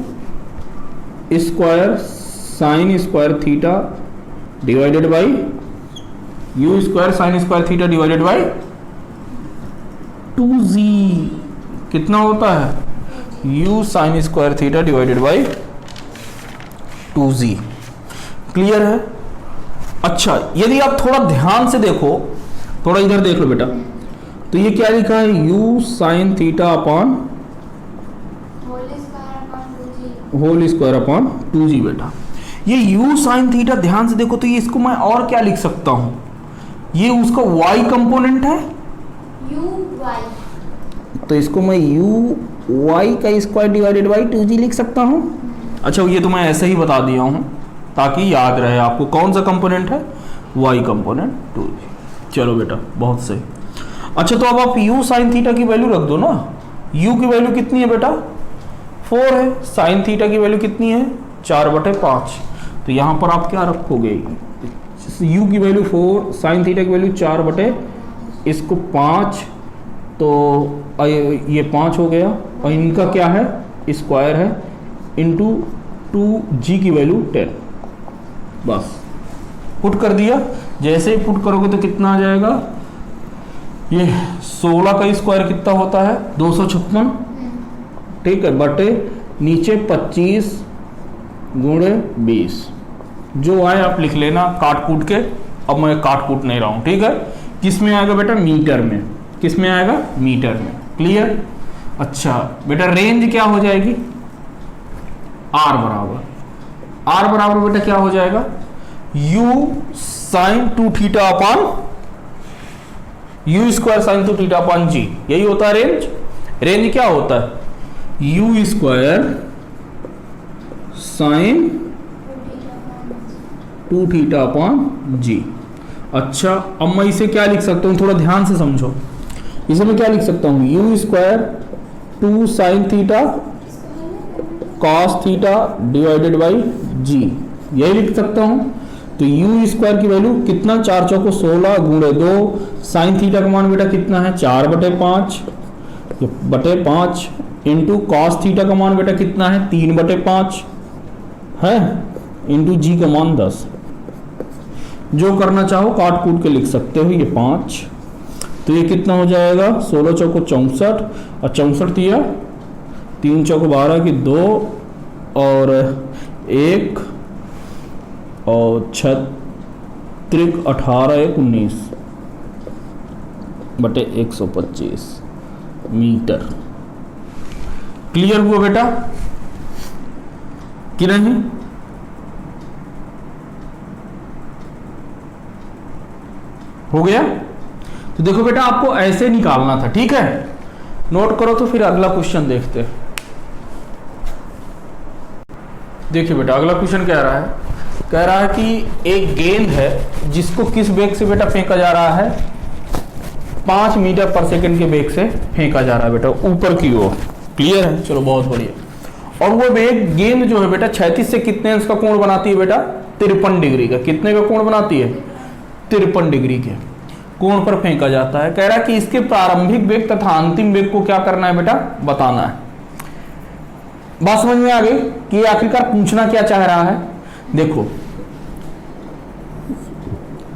square sine square theta divided by you square sine square theta divided by 2z। कितना होता है? u sign square theta divided by 2z। Clear है? अच्छा, यदि आप थोड़ा ध्यान से देखो, थोड़ा इधर देख लो बेटा, तो ये क्या लिखा है? u sine theta upon whole square upon 2z। बेटा ये u साइन थीटा ध्यान से देखो, तो ये इसको मैं और क्या लिख सकता हूं? ये उसका y कंपोनेंट है, तो इसको मैं u y का स्क्वायर डिवाइडेड बाई 2z लिख सकता हूं। अच्छा, ये तो मैं ऐसे ही बता दिया हूं ताकि याद रहे आपको कौन सा कंपोनेंट है, y कंपोनेंट 2z। चलो बेटा बहुत सही। अच्छा, तो अब आप u साइन थीटा की वैल्यू रख दो ना। u की वैल्यू कितनी है बेटा? 4 है। साइन थीटा की वैल्यू कितनी है? 4/5। तो यहां पर आप क्या रखोगे? u की वैल्यू 4, साइन थीटा की वैल्यू 4/, इसको 5, तो ये 5 हो गया, और इनका क्या है? स्क्वायर है, इंटू 2g की वैल्यू 10। बस पुट कर दिया। जैसे ही पुट करोगे तो कितना आ जाएगा? ये 16 का स्क्वायर कितना होता है? 256। ठीक है, बटे नीचे 25 गुणे 20। जो आए आप लिख लेना काट कूट के। अब मैं काट कूट नहीं रहा हूं, ठीक है? किस में आएगा बेटा? मीटर में। किस में आएगा? मीटर में। क्लियर? अच्छा बेटा रेंज क्या हो जाएगी? आर बराबर बेटा क्या हो जाएगा? u sine 2 theta upon u square sine 2 theta upon g. यही होता है रेंज। रेंज क्या होता है? u square sine 2 theta upon g. अच्छा, अब मैं इसे क्या लिख सकता हूं? थोड़ा ध्यान से समझो। इसे मैं क्या लिख सकता हूं? U square 2 sine theta cos theta divided by g. यही लिख सकता हूं। तो यू स्क्वायर की वैल्यू कितना? 4 चौको 16 गुणे 2। साइन थीटा का मान बेटा कितना है? 4/5 इंटू कॉस थीटा का मान बेटा कितना है? 3/5 है, इंटू जी का मान 10। जो करना चाहो काट कूट के लिख सकते हो। ये 5, तो ये कितना हो जाएगा? 16 चौको 64, और 64 दिया 3 चौको 12 की 2 और 1 और 6 18 1 19 बटे 125 मीटर। क्लियर हुआ बेटा कि नहीं? हो गया? तो देखो बेटा आपको ऐसे निकालना था, ठीक है? नोट करो तो फिर अगला क्वेश्चन देखते हैं। देखिए बेटा अगला क्वेश्चन कह रहा है, कि एक गेंद है जिसको किस वेग से बेटा फेंका जा रहा है? 5 मीटर पर सेकंड के वेग से फेंका जा रहा है बेटा ऊपर की ओर। क्लियर है? चलो बहुत बढ़िया। और वो वेग गेंद जो है बेटा 36 से कितने अंश का कोण बनाती है बेटा? 53 डिग्री का। कितने का कोण बनाती है? 53 डिग्री के कोण पर फेंका जाता है। कह रहा है कि इसके प्रारंभिक वेग तथा अंतिम वेग को क्या करना है बेटा? बताना है। बात समझ में आ गई कि आखिरकार पूछना क्या चाह रहा है? देखो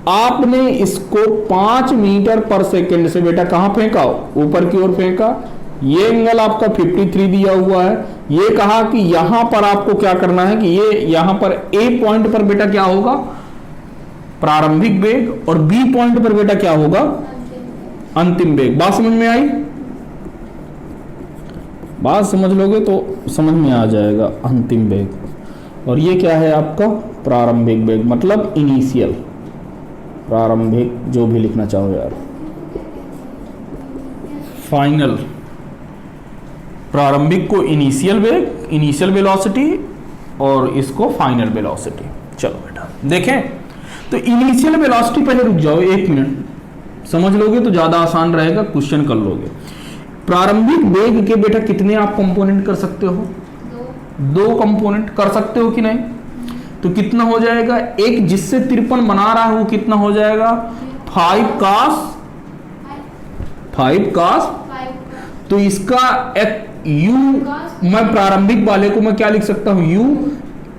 आपने इसको 5 मीटर पर सेकंड से बेटा कहां फेंका? ऊपर की ओर फेंका। ये एंगल आपका 53 दिया हुआ है। ये कहा कि यहां पर आपको क्या करना है कि ये यहां पर ए पॉइंट पर बेटा क्या होगा? प्रारंभिक वेग, और बी पॉइंट पर बेटा क्या होगा? अंतिम वेग। बात समझ में आई? बात समझ लोगे तो समझ में आ जाएगा। अंतिम वेग, और ये क्या है आपका? प्रारंभिक वेग, मतलब इनिशियल, प्रारंभिक, जो भी लिखना चाहो यार। फाइनल, प्रारंभिक को इनिशियल वेग, इनिशियल वेलोसिटी, और इसको फाइनल वेलोसिटी। चलो बेटा देखें, तो इनिशियल वेलोसिटी, पहले रुक जाओ 1 मिनट। समझ लोगे तो ज्यादा आसान रहेगा, क्वेश्चन कर लोगे। प्रारंभिक वेग के बेटा कितने आप कंपोनेंट कर सकते हो? दो कंपोनेंट कर सकते हो कि नहीं? तो कितना हो जाएगा? एक जिससे 53 बना रहा है वो कितना हो जाएगा? 5 cos। तो इसका u, मैं प्रारंभिक वाले को मैं क्या लिख सकता हूं?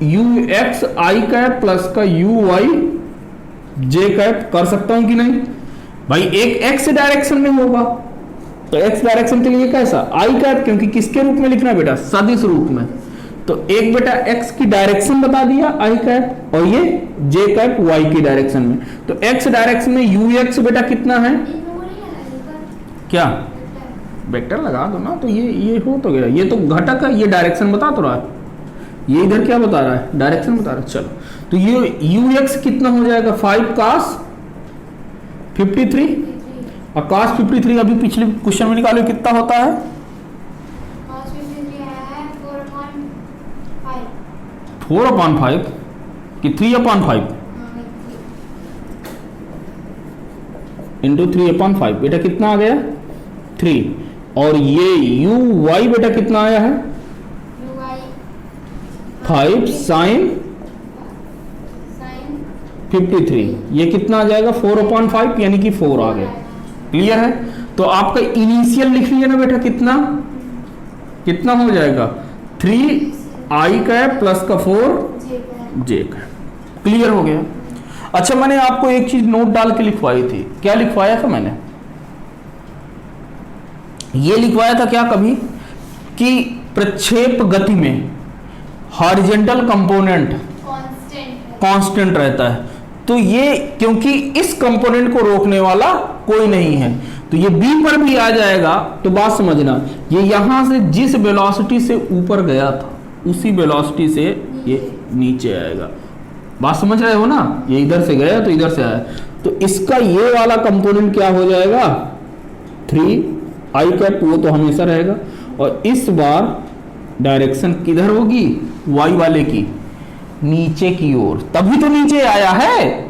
u x i cap plus का u y j कैप कर सकता हूं कि नहीं? भाई एक x डायरेक्शन में होगा तो x डायरेक्शन के लिए कैसा? i कैप, क्योंकि किसके रूप में लिखना है बेटा? सदिश रूप में। तो एक बेटा x की डायरेक्शन बता दिया i कैप, और ये j कैप y की डायरेक्शन में। तो x डायरेक्शन में ux बेटा कितना है? क्या वेक्टर लगा दो ना, तो ये हो तो गया। ये तो घटक है, ये डायरेक्शन बता तो रहा है। ये इधर क्या बता रहा है? डायरेक्शन बता रहा है। चलो तो ये ux कितना हो जाएगा? 5 cos 53, और cos 53 अभी पिछले क्वेश्चन में निकालो कितना होता है? 4/5 कि 3/5 इंटू 3/5 बेटा कितना आ गया? 3। और ये u y बेटा कितना आया है? 5 sin 53, ये कितना आ जाएगा? 4/5 यानी कि 4 आ गया। क्लियर है? तो आपका इनिशियल लिख लिया ना बेटा, कितना हो जाएगा? 3i कैप प्लस का 4j कैप। क्लियर हो गया? अच्छा, मैंने आपको एक चीज नोट डाल के लिखवाई थी। क्या लिखवाया था मैंने? ये लिखवाया था क्या कभी कि प्रक्षेप गति में हॉरिजॉन्टल कंपोनेंट कांस्टेंट रहता है। तो ये क्योंकि इस कंपोनेंट को रोकने वाला कोई नहीं है, तो ये b पर भी आ जाएगा। तो बात समझना, ये यहां से जिस वेलोसिटी से ऊपर गया था उसी वेलोसिटी से ये नीचे आएगा। बात समझ रहे हो ना? ये इधर से गया तो इधर से आया, तो इसका ये वाला कंपोनेंट क्या हो जाएगा? 3i कैप, वो तो हमेशा रहेगा। और इस बार डायरेक्शन किधर होगी? y वाले की नीचे की ओर, तभी तो नीचे आया है।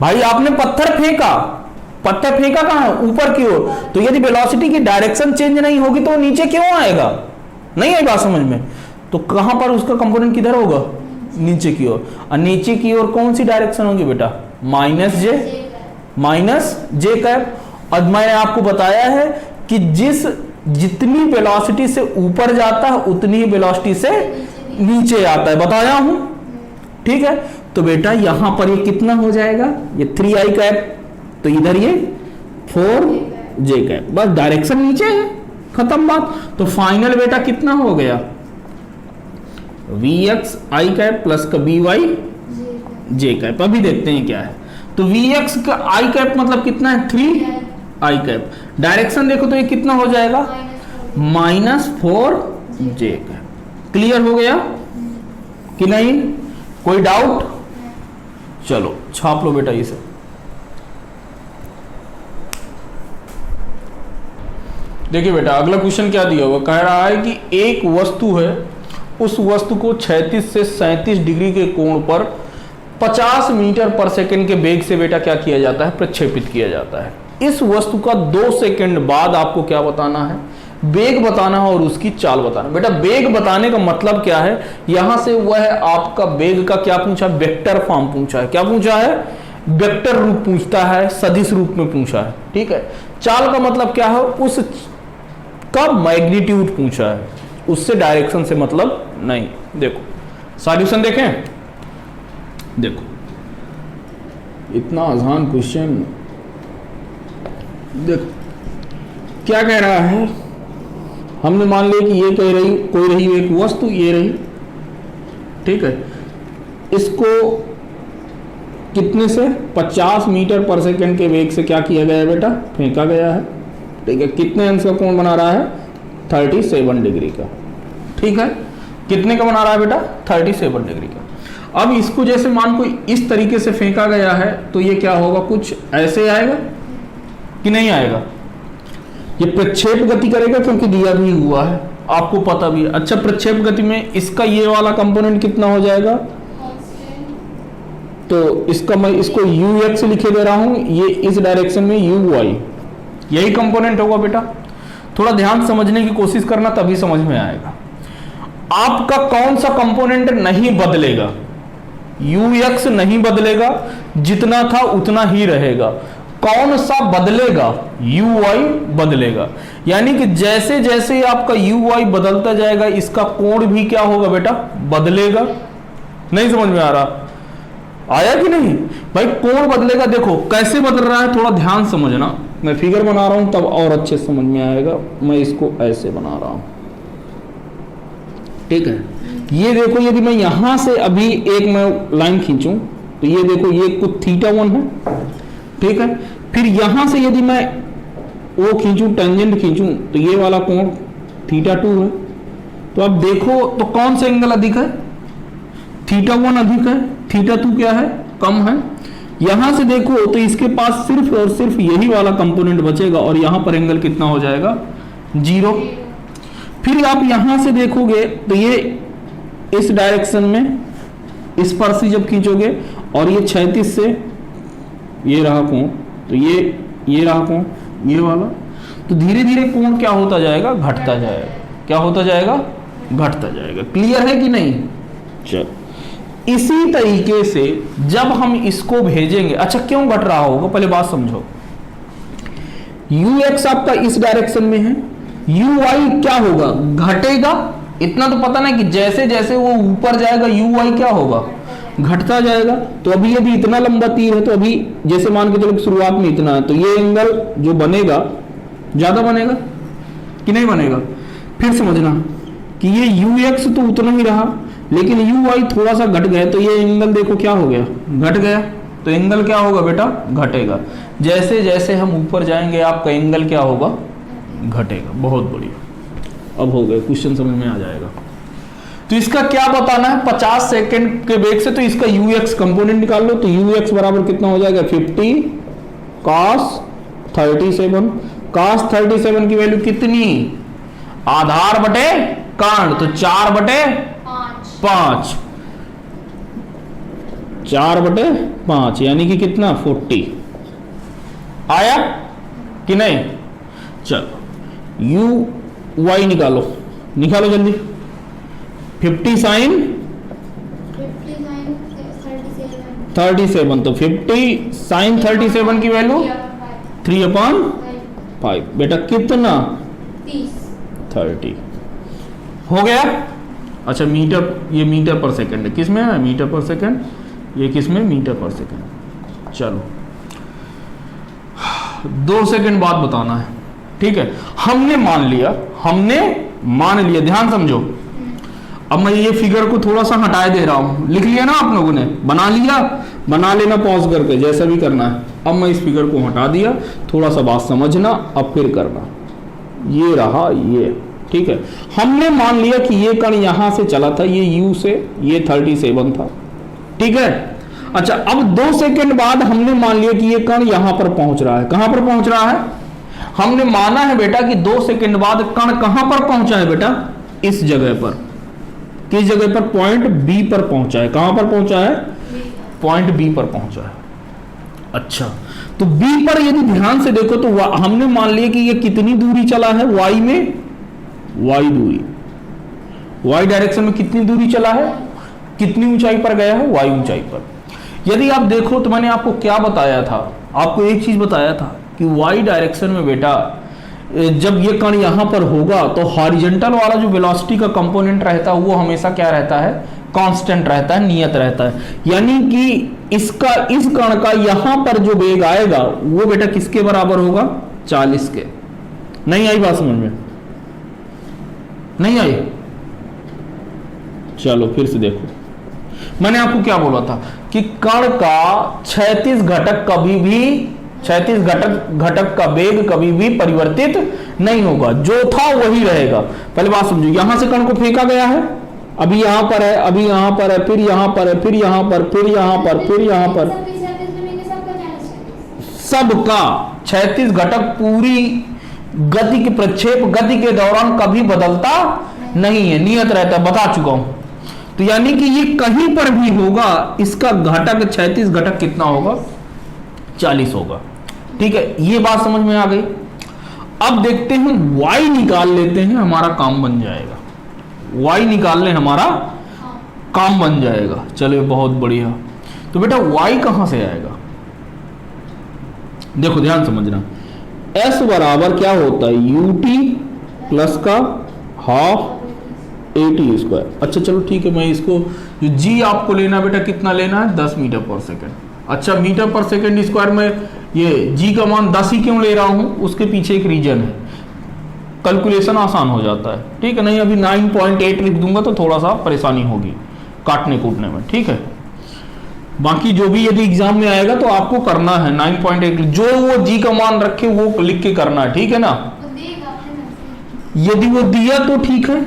भाई आपने पत्थर फेंका कहां? ऊपर की ओर। तो यदि वेलोसिटी की डायरेक्शन चेंज नहीं होगी तो नीचे क्यों आएगा? नहीं आई बात समझ में? तो कहां पर उसका कंपोनेंट किधर होगा? नीचे की ओर। और नीचे की ओर कौन सी डायरेक्शन होगी बेटा? माइनस जे कैप। और मैंने आपको बताया है कि जितनी वेलोसिटी से ऊपर जाता है उतनी ही वेलोसिटी से नीचे आता है, बताया हूं। ठीक है, तो बेटा यहां पर ये कितना हो जाएगा? ये 3i कैप, तो इधर ये 4j कैप। बस डायरेक्शन नीचे है, खत्म बात। तो फाइनल बेटा कितना हो गया? vx i कैप प्लस का by j कैप। अभी देखते हैं क्या है। तो vx का i कैप मतलब कितना है? 3i cap. डायरेक्शन देखो तो ये कितना हो जाएगा? -4j cap. क्लियर हो गया कि नहीं? कोई डाउट? चलो छाप लो बेटा इसे। देखिए बेटा अगला क्वेश्चन क्या दिया हुआ, कह रहा है कि एक वस्तु है, उस वस्तु को 36 से 37 डिग्री के कोण पर 50 मीटर पर सेकंड के वेग से बेटा क्या किया जाता है? प्रक्षेपित किया जाता है। इस वस्तु का 2 सेकंड बाद आपको क्या बताना है? वेग बताना है और उसकी चाल बताना। बेटा वेग बताने का मतलब क्या है? यहां से वह आपका वेग का क्या पूछा? वेक्टर फॉर्म पूछा है। क्या पूछा है? वेक्टर रूप पूछता है, सदिश रूप में पूछा है। ठीक है, चाल का मतलब क्या है? उस का मैग्नीट्यूड पूछा है, उससे डायरेक्शन से मतलब नहीं। देखो सॉल्यूशन देखें, देखो इतना आसान क्वेश्चन। देखो क्या कह रहा है, हमने मान लिया कि ये कह रही कोई रही एक वस्तु, ये रही। ठीक है, इसको कितने से 50 मीटर पर सेकंड के वेग से क्या किया गया है बेटा? फेंका गया है। ठीक है, कितने अंश का कोण बना रहा है? 37 डिग्री का। ठीक है, कितने का बना रहा है बेटा? 37 डिग्री का। अब इसको जैसे मान को इस तरीके से फेंका गया है तो ये क्या होगा? कुछ ऐसे आएगा कि नहीं आएगा? ये प्रक्षेप गति करेगा क्योंकि दिया भी हुआ है, आपको पता भी है। अच्छा, प्रक्षेप गति में इसका ये वाला कंपोनेंट कितना हो जाएगा? तो इसका मैं इसको यू एक्स लिखे दे रहा हूं, ये इस डायरेक्शन में यू वाई, यही कंपोनेंट होगा बेटा। थोड़ा ध्यान समझने की कोशिश करना, तभी समझ में आएगा। आपका कौन सा कंपोनेंट नहीं बदलेगा? यू एक्स नहीं बदलेगा, जितना था उतना ही रहेगा। कौन सा बदलेगा? यू वाई बदलेगा। यानी कि जैसे जैसे आपका यू वाई बदलता जाएगा, इसका कोण भी क्या होगा बेटा? बदलेगा। नहीं समझ में आ रहा? आया कि नहीं भाई? कोण बदलेगा। देखो कैसे बदल रहा है, थोड़ा ध्यान समझना। मैं फिगर बना रहा हूं तब और अच्छे समझ में आएगा। मैं इसको ऐसे बना रहा हूं, ठीक है। ये देखो, यदि मैं यहां से अभी एक मैं लाइन खींचूं तो ये देखो, ये कुछ θ1 है, ठीक है। फिर यहां से यदि मैं वो खींचूं, टेंजेंट खींचूं, तो ये वाला कोण θ2 है। तो अब देखो तो कौन सा एंगल अधिक है? θ1 अधिक है, θ2 क्या है? कम है। यहां से देखो तो इसके पास सिर्फ और सिर्फ यही वाला कंपोनेंट बचेगा, और यहां पर एंगल कितना हो जाएगा? 0। फिर आप यहां से देखोगे तो ये इस डायरेक्शन में इस पर से जब खींचोगे, और ये 36 से ये रहा कोण, तो ये रहा कोण, ये वाला, तो धीरे धीरे कोण क्या होता जाएगा? घटता जाएगा। क्या होता जाएगा? घटता जाएगा। क्लियर है कि नहीं? चल, इसी तरीके से जब हम इसको भेजेंगे, अच्छा क्यों घट रहा होगा पहले बात समझो। यू एक्स आपका इस डायरेक्शन में है, यू वाई क्या होगा? घटेगा। इतना तो पता ना कि जैसे जैसे वो ऊपर जाएगा यू वाई क्या होगा? घटता जाएगा। तो अभी यदि इतना लंबा तीर है, तो अभी जैसे मान के चलो शुरुआत में इतना है, तो ये एंगल जो बनेगा ज्यादा बनेगा कि नहीं बनेगा? फिर समझना कि ये यू एक्स तो उतना ही रहा, लेकिन यू वाई थोड़ा सा घट गया, तो ये एंगल देखो क्या हो गया? घट गया। तो एंगल क्या होगा बेटा? घटेगा। जैसे जैसे हम ऊपर जाएंगे आपका एंगल क्या होगा? घटेगा। बहुत बढ़िया, अब हो गया, क्वेश्चन समझ में आ जाएगा। तो इसका क्या बताना है? 50 सेकंड के वेग से तो इसका यू एक्स कंपोनेंट निकाल लो। तो यू एक्स बराबर कितना हो जाएगा? 50 cos 37। cos 37 की वैल्यू कितनी? आधार बटे कर्ण, तो 4 बटे 5, 4 बटे 5 यानी कि कितना? 40। आया कि नहीं? चलो यू वाई निकालो, निकालो जल्दी। 50 साइन 37, तो 50 साइन 37 की वैल्यू 3/5 बेटा कितना? 30 हो गया। अच्छा मीटर, ये मीटर पर सेकंड है, किस में है? मीटर पर सेकंड। ये किस में? मीटर पर सेकंड। चलो 2 सेकंड बाद बताना है, ठीक है। हमने मान लिया, ध्यान समझो। अब मैं ये फिगर को थोड़ा सा हटा दे रहा हूं, लिख लिया ना आप लोगों ने? बना लिया? बना लेना पॉज करके, जैसा भी करना है। अब मैं इस फिगर को हटा दिया, थोड़ा सा बात समझना, अब फिर करना। ये रहा ये, ठीक है। हमने मान लिया कि ये कण यहां से चला था, ये यू से, ये 37 था, ठीक है। अच्छा अब 2 सेकंड बाद हमने मान लिया कि ये कण यहां पर पहुंच रहा है। कहां पर पहुंच रहा है? हमने माना है बेटा कि 2 सेकंड बाद कण कहां पर पहुंचा है बेटा? इस जगह पर। किस जगह पर? पॉइंट बी पर पहुंचा है। कहां पर पहुंचा है? पॉइंट बी पर पहुंचा है। अच्छा तो बी पर यदि ध्यान से देखो तो हमने मान लिया कि ये कितनी दूरी चला है? वाई में, वाई दूरी, वाई डायरेक्शन में कितनी दूरी चला है? कितनी ऊंचाई पर गया है? वाई ऊंचाई पर। यदि आप देखो तो मैंने आपको क्या बताया था? आपको एक चीज बताया था कि वाई डायरेक्शन में बेटा जब ये कण यहां पर होगा तो हॉरिजॉन्टल वाला जो वेलोसिटी का कंपोनेंट रहता है वो हमेशा क्या रहता है? कांस्टेंट रहता है, नियत रहता है। यानी कि इसका, इस कण का यहां पर जो वेग आएगा वो बेटा किसके बराबर होगा? 40 के। नहीं आई बात समझ में? नहीं आई? चलो फिर से देखो, मैंने आपको क्या बोला था कि कण का क्षैतिज घटक कभी भी, क्षैतिज घटक का वेग कभी भी परिवर्तित नहीं होगा, जो था वही रहेगा। पहले बात समझो, यहां से कण को फेंका गया है, अभी यहां पर है, अभी यहां पर है, फिर यहां पर है, फिर यहां पर, फिर यहां पर, फिर यहां पर, सबका क्षैतिज घटक पूरी गति के प्रक्षेप गति के दौरान कभी बदलता नहीं है, नियत रहता है, बता चुका हूं। तो यानी कि ये कहीं पर भी होगा, इसका घटक 36 घटक कितना होगा? 40 होगा। ठीक है, ये बात समझ में आ गई। अब देखते हैं y निकाल लेते हैं, हमारा काम बन जाएगा। y निकाल ले, हमारा काम बन जाएगा। चलिए बहुत बढ़िया। तो बेटा y कहां से आएगा? देखो ध्यान समझना, s बराबर क्या होता है? ut प्लस का हाफ AT स्क्वायर। अच्छा चलो ठीक है, मैं इसको जो g आपको लेना बेटा कितना लेना है? 10 मीटर पर सेकेंड। अच्छा मीटर पर सेकेंड स्क्वायर में ये g का मान 10 ही क्यों ले रहा हूं? उसके पीछे एक रीजन है, कैलकुलेशन आसान हो जाता है। ठीक है, नहीं अभी 9.8 लिख दूंगा तो थोड़ा सा परेशानी होगी काटने कूटने में। ठीक है, बाकी जो भी यदि एग्जाम में आएगा तो आपको करना है 9.8, जो वो g का मान रखे वो लिख के करना है। ठीक है ना, यदि वो दिया तो ठीक है,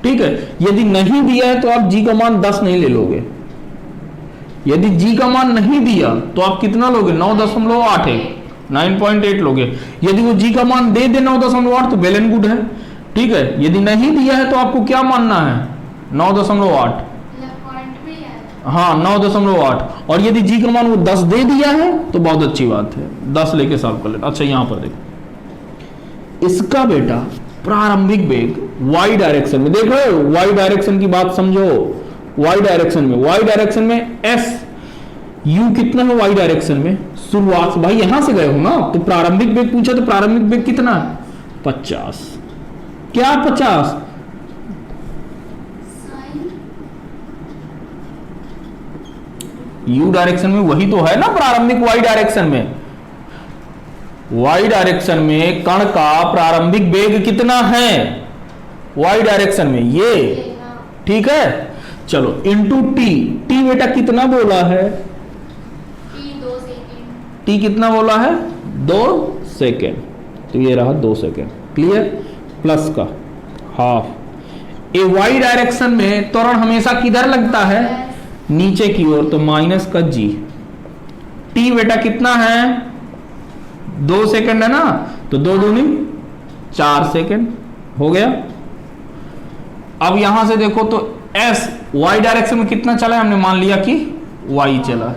ठीक है, यदि नहीं दिया है तो आप g का मान 10 नहीं ले लोगे। यदि g का मान नहीं दिया तो आप कितना लोगे? 9.81, 9.8 लोगे। यदि वो g का मान दे 9.8 तो वेल एंड गुड है। ठीक है, यदि नहीं दिया है तो आपको क्या मानना है? 9.8। हाँ 9.8। और यदि g का मान वो 10 दे दिया है तो बहुत अच्छी बात है, 10 लेके सॉल्व कर लेना। अच्छा यहां पर देखो, इसका बेटा प्रारंभिक वेग y डायरेक्शन में, देख रहे हो y डायरेक्शन की बात समझो। y डायरेक्शन में s u कितना है y डायरेक्शन में? शुरुआत भाई यहां से गए हो ना, तो प्रारंभिक वेग पूछा तो प्रारंभिक वेग कितना है? 50। क्या 50? u डायरेक्शन में वही तो है ना प्रारंभिक y डायरेक्शन में। y डायरेक्शन में कण का प्रारंभिक वेग कितना है? y डायरेक्शन में ये, ठीक है। चलो इंटू t बेटा कितना बोला है? t कितना बोला है? 2 सेकेंड। तो ये रहा 2 सेकेंड, क्लियर। प्लस का हाफ। ए y डायरेक्शन में त्वरण हमेशा किधर लगता है? नीचे की ओर, तो माइनस का g। t बेटा कितना है? 2 सेकेंड है ना, तो 2 दूनी 4 सेकेंड हो गया। अब यहां से देखो तो s y डायरेक्शन में कितना चला है? हमने मान लिया कि y चला है।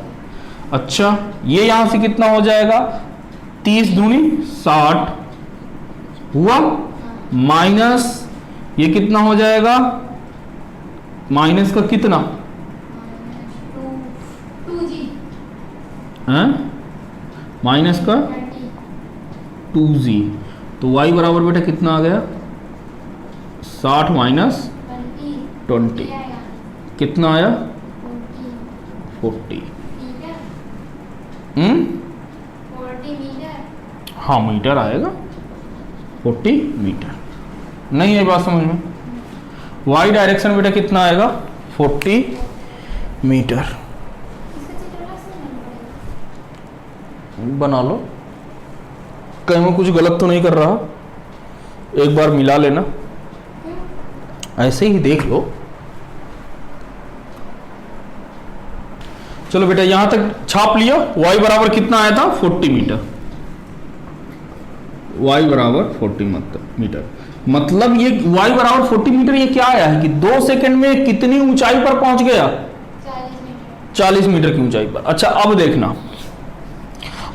अच्छा ये यहां से कितना हो जाएगा? 30 दूनी 60 हुआ, माइनस ये कितना हो जाएगा? माइनस का कितना? माइनस का 2g। तो y बराबर बेटा कितना आ गया? 60 माइनस 20 कितना आया? 40। 40 मीटर। हाँ मीटर आएगा, 40 मीटर। नहीं है बात समझ में? y डायरेक्शन बेटा कितना आएगा? 40 मीटर। बना लो, कहीं मैं कुछ गलत तो नहीं कर रहा, एक बार मिला लेना, ऐसे ही देख लो। चलो बेटा यहां तक छाप लिया। y बराबर कितना आया था? 40 मीटर। y बराबर 40 मीटर, मतलब ये y बराबर 40 मीटर, ये क्या आया है कि 2 सेकंड में कितनी ऊंचाई पर पहुंच गया? 40 मीटर की ऊंचाई पर। अच्छा अब देखना,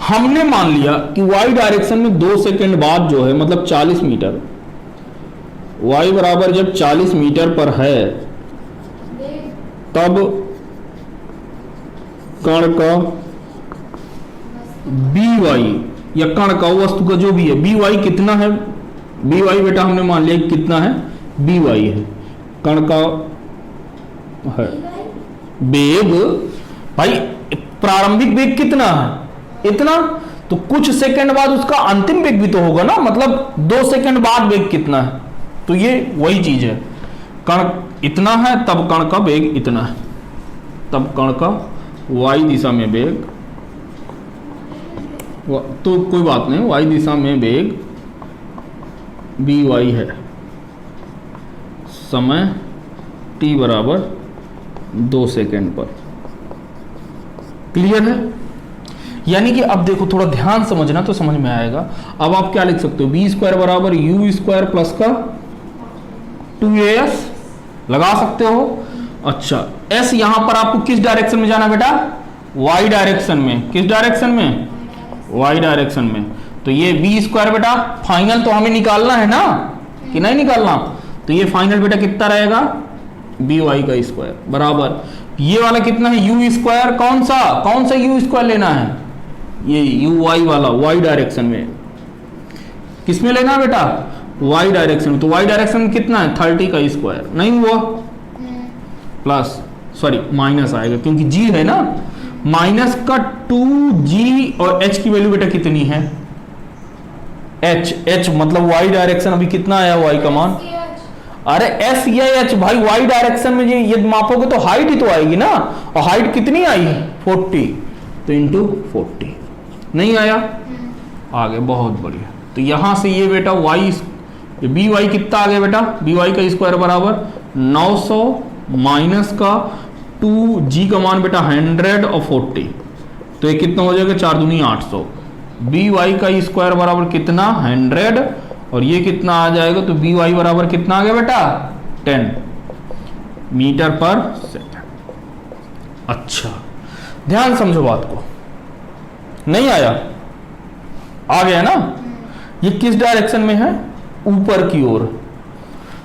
हमने मान लिया कि y डायरेक्शन में 2 सेकंड बाद जो है, मतलब 40 मीटर, y बराबर जब 40 मीटर पर है तब कण का by या कण का वस्तु का जो भी है by कितना है? by बेटा हमने मान लिया कितना है? by है, कण का है वेग। भाई प्रारंभिक वेग कितना है? इतना। तो कुछ सेकंड बाद उसका अंतिम वेग भी तो होगा ना, मतलब 2 सेकंड बाद वेग कितना है? तो ये वही चीज है, कण इतना है तब कण का वेग इतना है, तब कण का y दिशा में वेग, तो कोई बात नहीं, y दिशा में वेग by है, समय t बराबर 2 सेकंड पर। क्लियर है? यानी कि अब देखो थोड़ा ध्यान समझना तो समझ में आएगा। अब आप क्या लिख सकते हो? b स्क्वायर बराबर u स्क्वायर प्लस का 2as लगा सकते हो। अच्छा एस यहां पर आपको किस डायरेक्शन में जाना बेटा? वाई डायरेक्शन में। किस डायरेक्शन में? वाई डायरेक्शन में। तो ये बी स्क्वायर बेटा फाइनल तो हमें निकालना है ना कि नहीं निकालना? तो ये फाइनल बेटा कितना रहेगा? बी वाई का स्क्वायर बराबर ये वाला कितना है? U square. कौन सा यू स्क्वायर लेना है? ये यू वाई वाला, वाई डायरेक्शन में। किसमें लेना है बेटा? वाई डायरेक्शन में। तो वाई डायरेक्शन में कितना है? 30 का स्क्वायर। नहीं हुआ? प्लस सॉरी माइनस आएगा क्योंकि जी है ना, माइनस का 2g और h की वैल्यू बेटा कितनी है? h मतलब वाई डायरेक्शन अभी कितना आया y का मान? अरे s या h भाई वाई डायरेक्शन में ये मापोगे तो हाइट ही तो आएगी ना, और हाइट कितनी आई? 40, तो इंटू 40। नहीं आया? आगे बहुत बढ़िया। तो यहां से ये बेटा y बी वाई कितना आ गया बेटा? बी वाई का स्क्वायर बराबर 900 माइनस का 2g का मान बेटा 100 और 40, तो ये कितना हो जाएगा? 4 दूनी 800। बी वाई का स्क्वायर बराबर कितना? 100 और ये कितना आ जाएगा? तो बी वाई बराबर कितना आ गया बेटा? 10 मीटर पर सेकंड। अच्छा ध्यान समझो बात को। नहीं आया? आ गया ना? ये किस डायरेक्शन में है? ऊपर की ओर।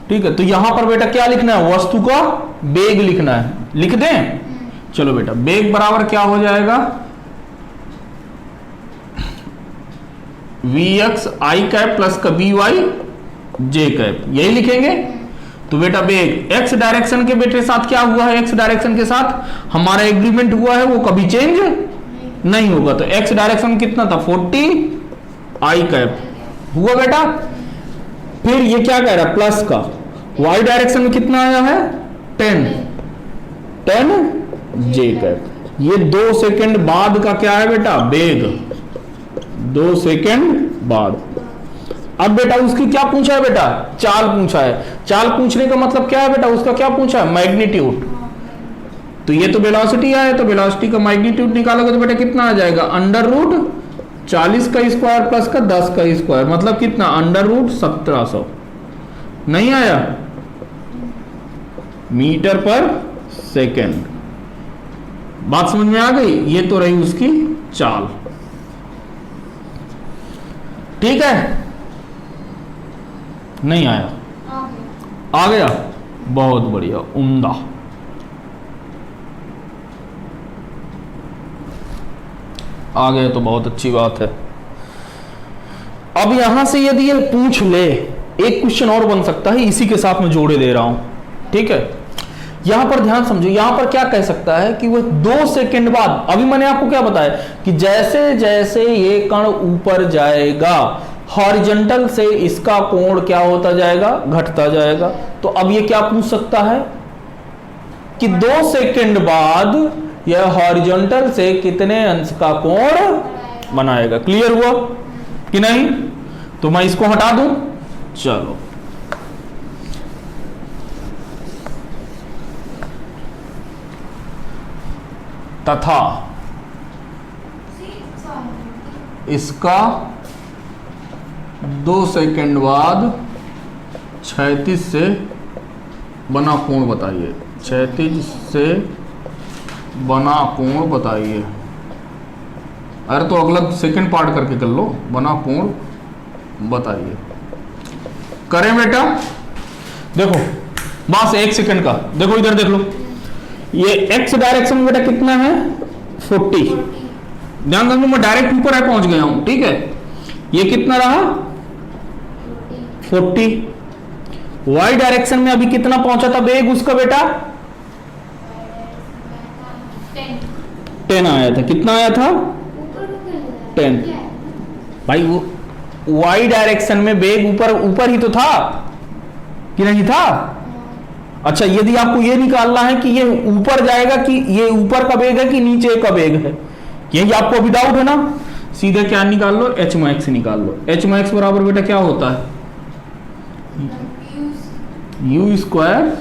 ठीक है, तो यहां पर बेटा क्या लिखना है? वस्तु का वेग लिखना है। लिख दें? चलो बेटा वेग बराबर क्या हो जाएगा? V x i cap plus का बी वाई जे कैप, यही लिखेंगे। तो बेटा वेग एक्स डायरेक्शन के बेटे साथ क्या हुआ है? एक्स डायरेक्शन के साथ हमारा एग्रीमेंट हुआ है, वो कभी चेंज नहीं होगा। तो एक्स डायरेक्शन कितना था? 40 आई कैप हुआ बेटा। फिर ये क्या कह रहा है? प्लस का वाई डायरेक्शन में कितना आया है? 10 जे कैप। ये 2 सेकंड बाद का क्या है बेटा? वेग 2 सेकंड बाद। अब बेटा उसकी क्या पूछा है बेटा? चाल पूछा है। चाल पूछने का मतलब क्या है बेटा? उसका क्या पूछा है? मैग्नीट्यूड। तो ये तो वेलोसिटी आया, तो वेलोसिटी का मैग्नीट्यूड निकालोगे तो बेटा कितना आ जाएगा? अंडर रूट 40 का स्क्वायर प्लस का 10 का स्क्वायर, मतलब कितना? Under root 1700। नहीं आया? मीटर पर सेकेंड। बात समझ में आ गई? ये तो रही उसकी चाल। ठीक है? नहीं आया? आ गया? बहुत बढ़िया, उम्दा। आ गया तो बहुत अच्छी बात है। अब यहां से यदि ये पूछ ले, एक क्वेश्चन और बन सकता है, इसी के साथ मैं जोड़े दे रहा हूं। ठीक है, यहां पर ध्यान समझो। यहां पर क्या कह सकता है कि वो 2 सेकंड बाद, अभी मैंने आपको क्या बताया कि जैसे जैसे ये कण ऊपर जाएगा हॉरिजॉन्टल से इसका कोण क्या होता जाएगा? घटता जाएगा। तो अब ये क्या पूछ सकता है कि 2 सेकंड बाद यह हॉरिजॉन्टल से कितने अंश का कोण बनाएगा? क्लियर हुआ कि नहीं? तो मैं इसको हटा दूं। चलो तथा इसका 2 सेकंड बाद क्षैतिज से बना कोण बताइए। क्षैतिज से बना कोण बताइए। अरे तो अगला सेकंड पार्ट करके कर लो। बना कोण बताइए। करें बेटा? देखो बस 1 सेकंड का। देखो इधर देख लो, ये एक्स डायरेक्शन में बेटा कितना है? 40। ध्यान रखो मैं डायरेक्ट ऊपर है पहुंच गया हूं। ठीक है, ये कितना रहा? 40। वाई डायरेक्शन में अभी कितना पहुंचा था वेग उसका बेटा? 10 आया था। कितना आया था? 10। भाई वो वाई डायरेक्शन में वेग ऊपर ही तो था कि नहीं था? अच्छा, यदि आपको ये निकालना है कि ये ऊपर जाएगा कि ये ऊपर का वेग है कि नीचे का वेग है, यही आपको अभी डाउट है ना? सीधे क्या निकाल लो? एच मैक्स निकाल लो। एच मैक्स बराबर बेटा क्या होता है? U square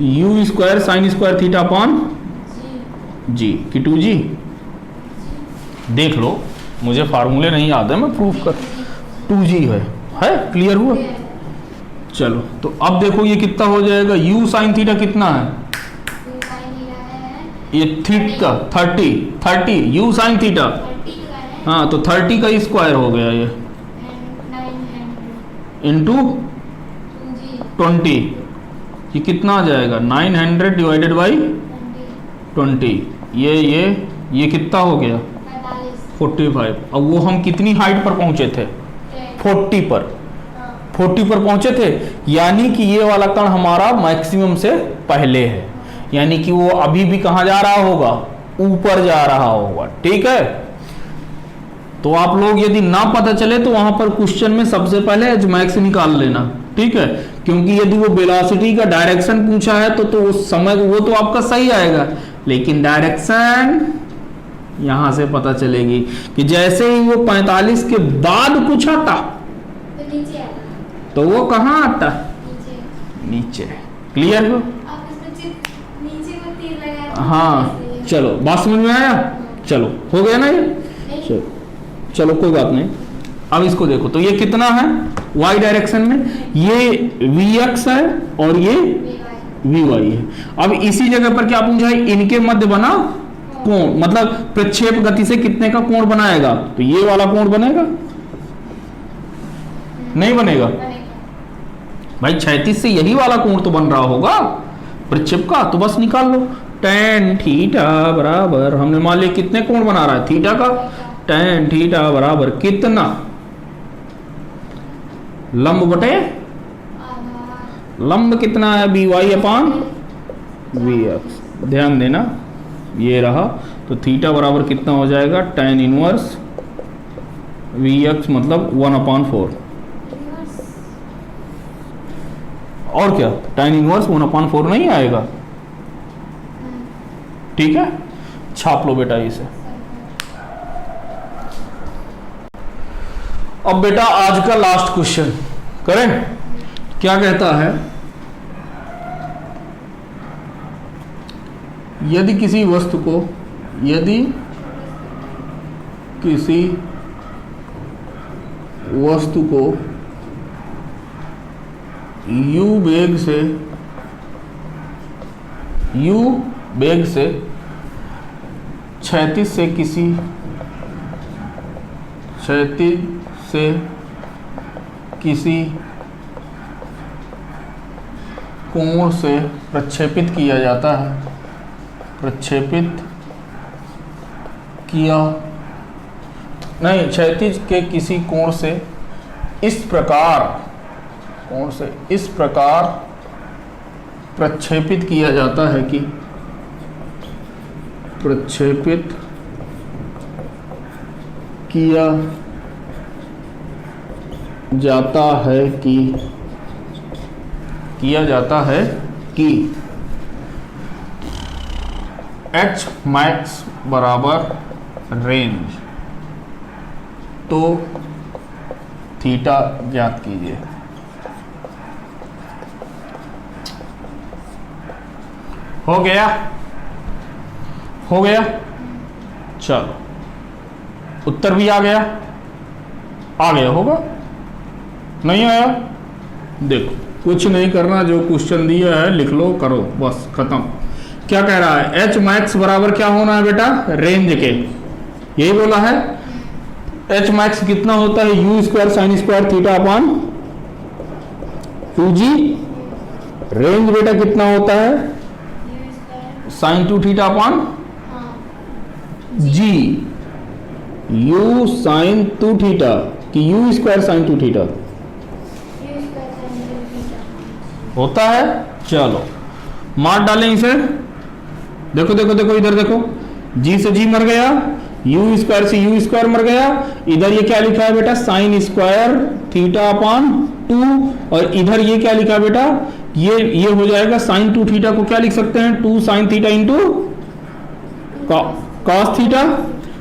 u square sine square theta upon g की 2g। देख लो, मुझे फार्मूले नहीं याद है, मैं प्रूफ कर 2g है। क्लियर हुआ? चलो तो अब देखो ये कितना हो जाएगा, u साइन थीटा कितना है, टू साइन थीटा है ये थीटा 30 u साइन थीटा, 30 का है हाँ तो 30 का स्क्वायर हो गया ये एंड 900 इंटू 2g 20, ये कितना आ जाएगा 900 डिवाइडेड बाई 20 20, ये कितना हो गया 45 45। अब वो हम कितनी हाइट पर पहुंचे थे, 40 पर, 40 पर पहुंचे थे, यानी कि ये वाला कण हमारा मैक्सिमम से पहले है, यानी कि वो अभी भी कहां जा रहा होगा, ऊपर जा रहा होगा। ठीक है, तो आप लोग यदि ना पता चले तो वहां पर क्वेश्चन में सबसे पहले एच मैक्स निकाल लेना। ठीक है, क्योंकि यदि वो वेलोसिटी का डायरेक्शन पूछा है तो उस समय वो तो आपका सही आएगा, लेकिन डायरेक्शन यहां से पता चलेगी कि जैसे ही वो 45 के बाद कुछ आता तो नीचे आता, तो वो कहां आता, नीचे नीचे। क्लियर हो? अब इसमें नीचे को तीर लगाया तो हाँ इसलिए। चलो बात समझ में आया, चलो हो गया ना ये, नहीं, चलो कोई बात नहीं। अब इसको देखो तो ये कितना है y डायरेक्शन में, ये vx है और ये BY vy है। अब इसी जगह पर क्या पूछा है, इनके मध्य बना कोण, मतलब प्रक्षेप गति से कितने का कोण बनाएगा, तो ये वाला कोण बनेगा, नहीं बनेगा बनेगा। भाई, 36 से यही वाला कोण तो बन रहा होगा प्रक्षेप का, तो बस निकाल लो tan थीटा बराबर, हमने मान लिया कितने कोण बना रहा है थीटा का, tan थीटा बराबर कितना, लंब बटे आधा लंब कितना है by अपान vx, ध्यान देना ये रहा, तो थीटा बराबर कितना हो जाएगा tan इनवर्स vx मतलब 1/4, और क्या tan इनवर्स 1/4 नहीं आएगा। ठीक है, छाप लो बेटा इसे। अब बेटा आज का लास्ट क्वेश्चन करें, क्या कहता है, यदि किसी वस्तु को, यदि किसी वस्तु को u वेग से क्षैतिज से किसी कोण से प्रक्षेपित किया जाता है, क्षैतिज के किसी कोण से इस प्रकार प्रक्षेपित किया जाता है कि प्रक्षेपित किया जाता है कि एच मैक्स बराबर रेंज, तो थीटा ज्ञात कीजिए। हो गया चलो, उत्तर भी आ गया होगा, नहीं आया, देखो कुछ नहीं करना, जो क्वेश्चन दिया है लिख लो, करो, बस खत्म। क्या कह रहा है, एच मैक्स बराबर क्या होना है बेटा, रेंज के, यही बोला है। एच मैक्स कितना होता है, u square sine square theta upon 2g, range बेटा कितना होता है, sine 2 theta upon g, u sine 2 theta कि यू स्क्वायर साइन 2 थीटा होता है। चलो मार डालें इसे, देखो इधर देखो, जी से जी मर गया, यू स्क्वायर से यू स्क्वायर मर गया, इधर ये क्या लिखा है बेटा, साइन स्क्वायर थीटा अपान 2, और इधर ये क्या लिखा है बेटा, ये हो जाएगा साइन 2 थीटा को क्या लिख सकते हैं, 2 sine theta into cos theta,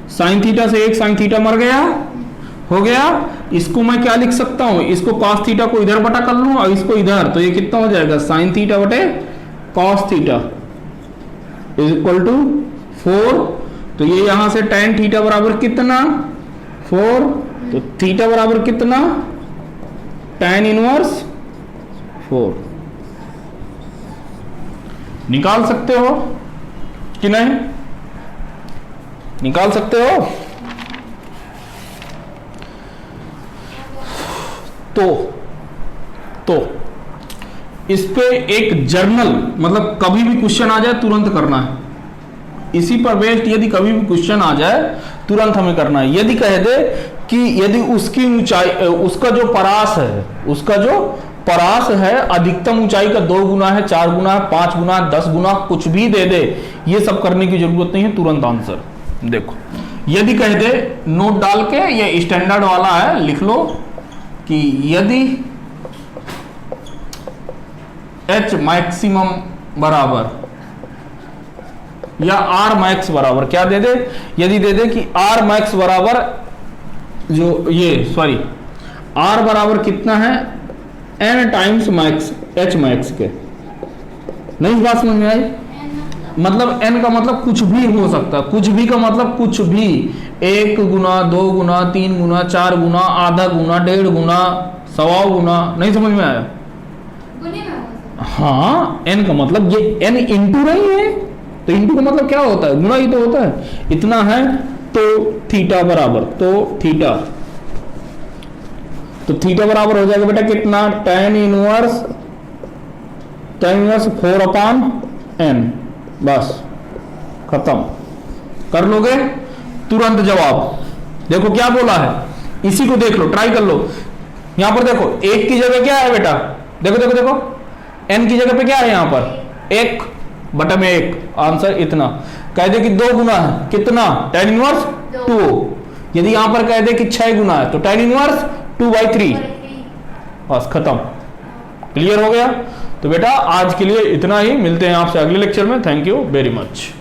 sine theta से एक साइन थीटा मर गया, हो गया। इसको मैं क्या लिख सकता हूं, इसको कॉस थीटा को इधर बटा कर लूं और इसको इधर, तो ये कितना हो जाएगा, साइन थीटा बटे cos theta is equal to 4, तो ये यहां से tan थीटा बराबर कितना 4, तो थीटा बराबर कितना tan इनवर्स 4 निकाल सकते हो कि नहीं? निकाल सकते हो? तो इस पे एक जर्नल, मतलब कभी भी क्वेश्चन आ जाए तुरंत करना है। इसी पर बेस्ड यदि कभी भी क्वेश्चन आ जाए तुरंत हमें करना है। यदि कह दे कि यदि उसकी ऊंचाई, उसका जो परास है, उसका जो परास है अधिकतम ऊंचाई का 2 गुना है, 4 गुना है, 5 गुना है, 10 गुना, कुछ भी दे दे, ये सब करने की जरूरत नहीं है, तुरंत आंसर। देखो यदि कह दे, नोट डाल के, ये स्टैंडर्ड वाला है, लिख लो कि यदि H मैक्सिमम बराबर या R मैक्स बराबर क्या दे दे, यदि दे दे कि R मैक्स बराबर जो ये R बराबर कितना है N times max H max के। नहीं इस बात समझ में आई? मतलब N का मतलब कुछ भी हो सकता है, कुछ भी का मतलब कुछ भी, 1 गुना, 2 गुना, 3 गुना, 4 गुना, आधा गुना, 1.5 गुना, 1.25 गुना। नहीं समझ में आया? हाँ, N का मतलब ये N इंटू नहीं है, तो इंटू का मतलब क्या होता है? गुना ही तो होता है। इतना है तो थीटा बराबर, तो थीटा बराबर हो जाएगा बेटा कितना? tan inverse 4/n। बस खत्म, कर लोगे तुरंत जवाब। देखो क्या बोला है, इसी को देख लो, ट्राई कर लो। यहां पर देखो 1 की जगह क्या है बेटा? देखो देखो देखो, n की जगह पे क्या है? यहां पर 1 बटा में 1, आंसर इतना। कह दे कि 2 गुना है, कितना? tan inverse 2। यदि यहां पर कह दे कि 6 गुना है तो tan इनवर्स 2/3। बस खत्म, क्लियर हो गया? तो बेटा आज के लिए इतना ही, मिलते हैं आपसे अगले लेक्चर में। Thank you very much.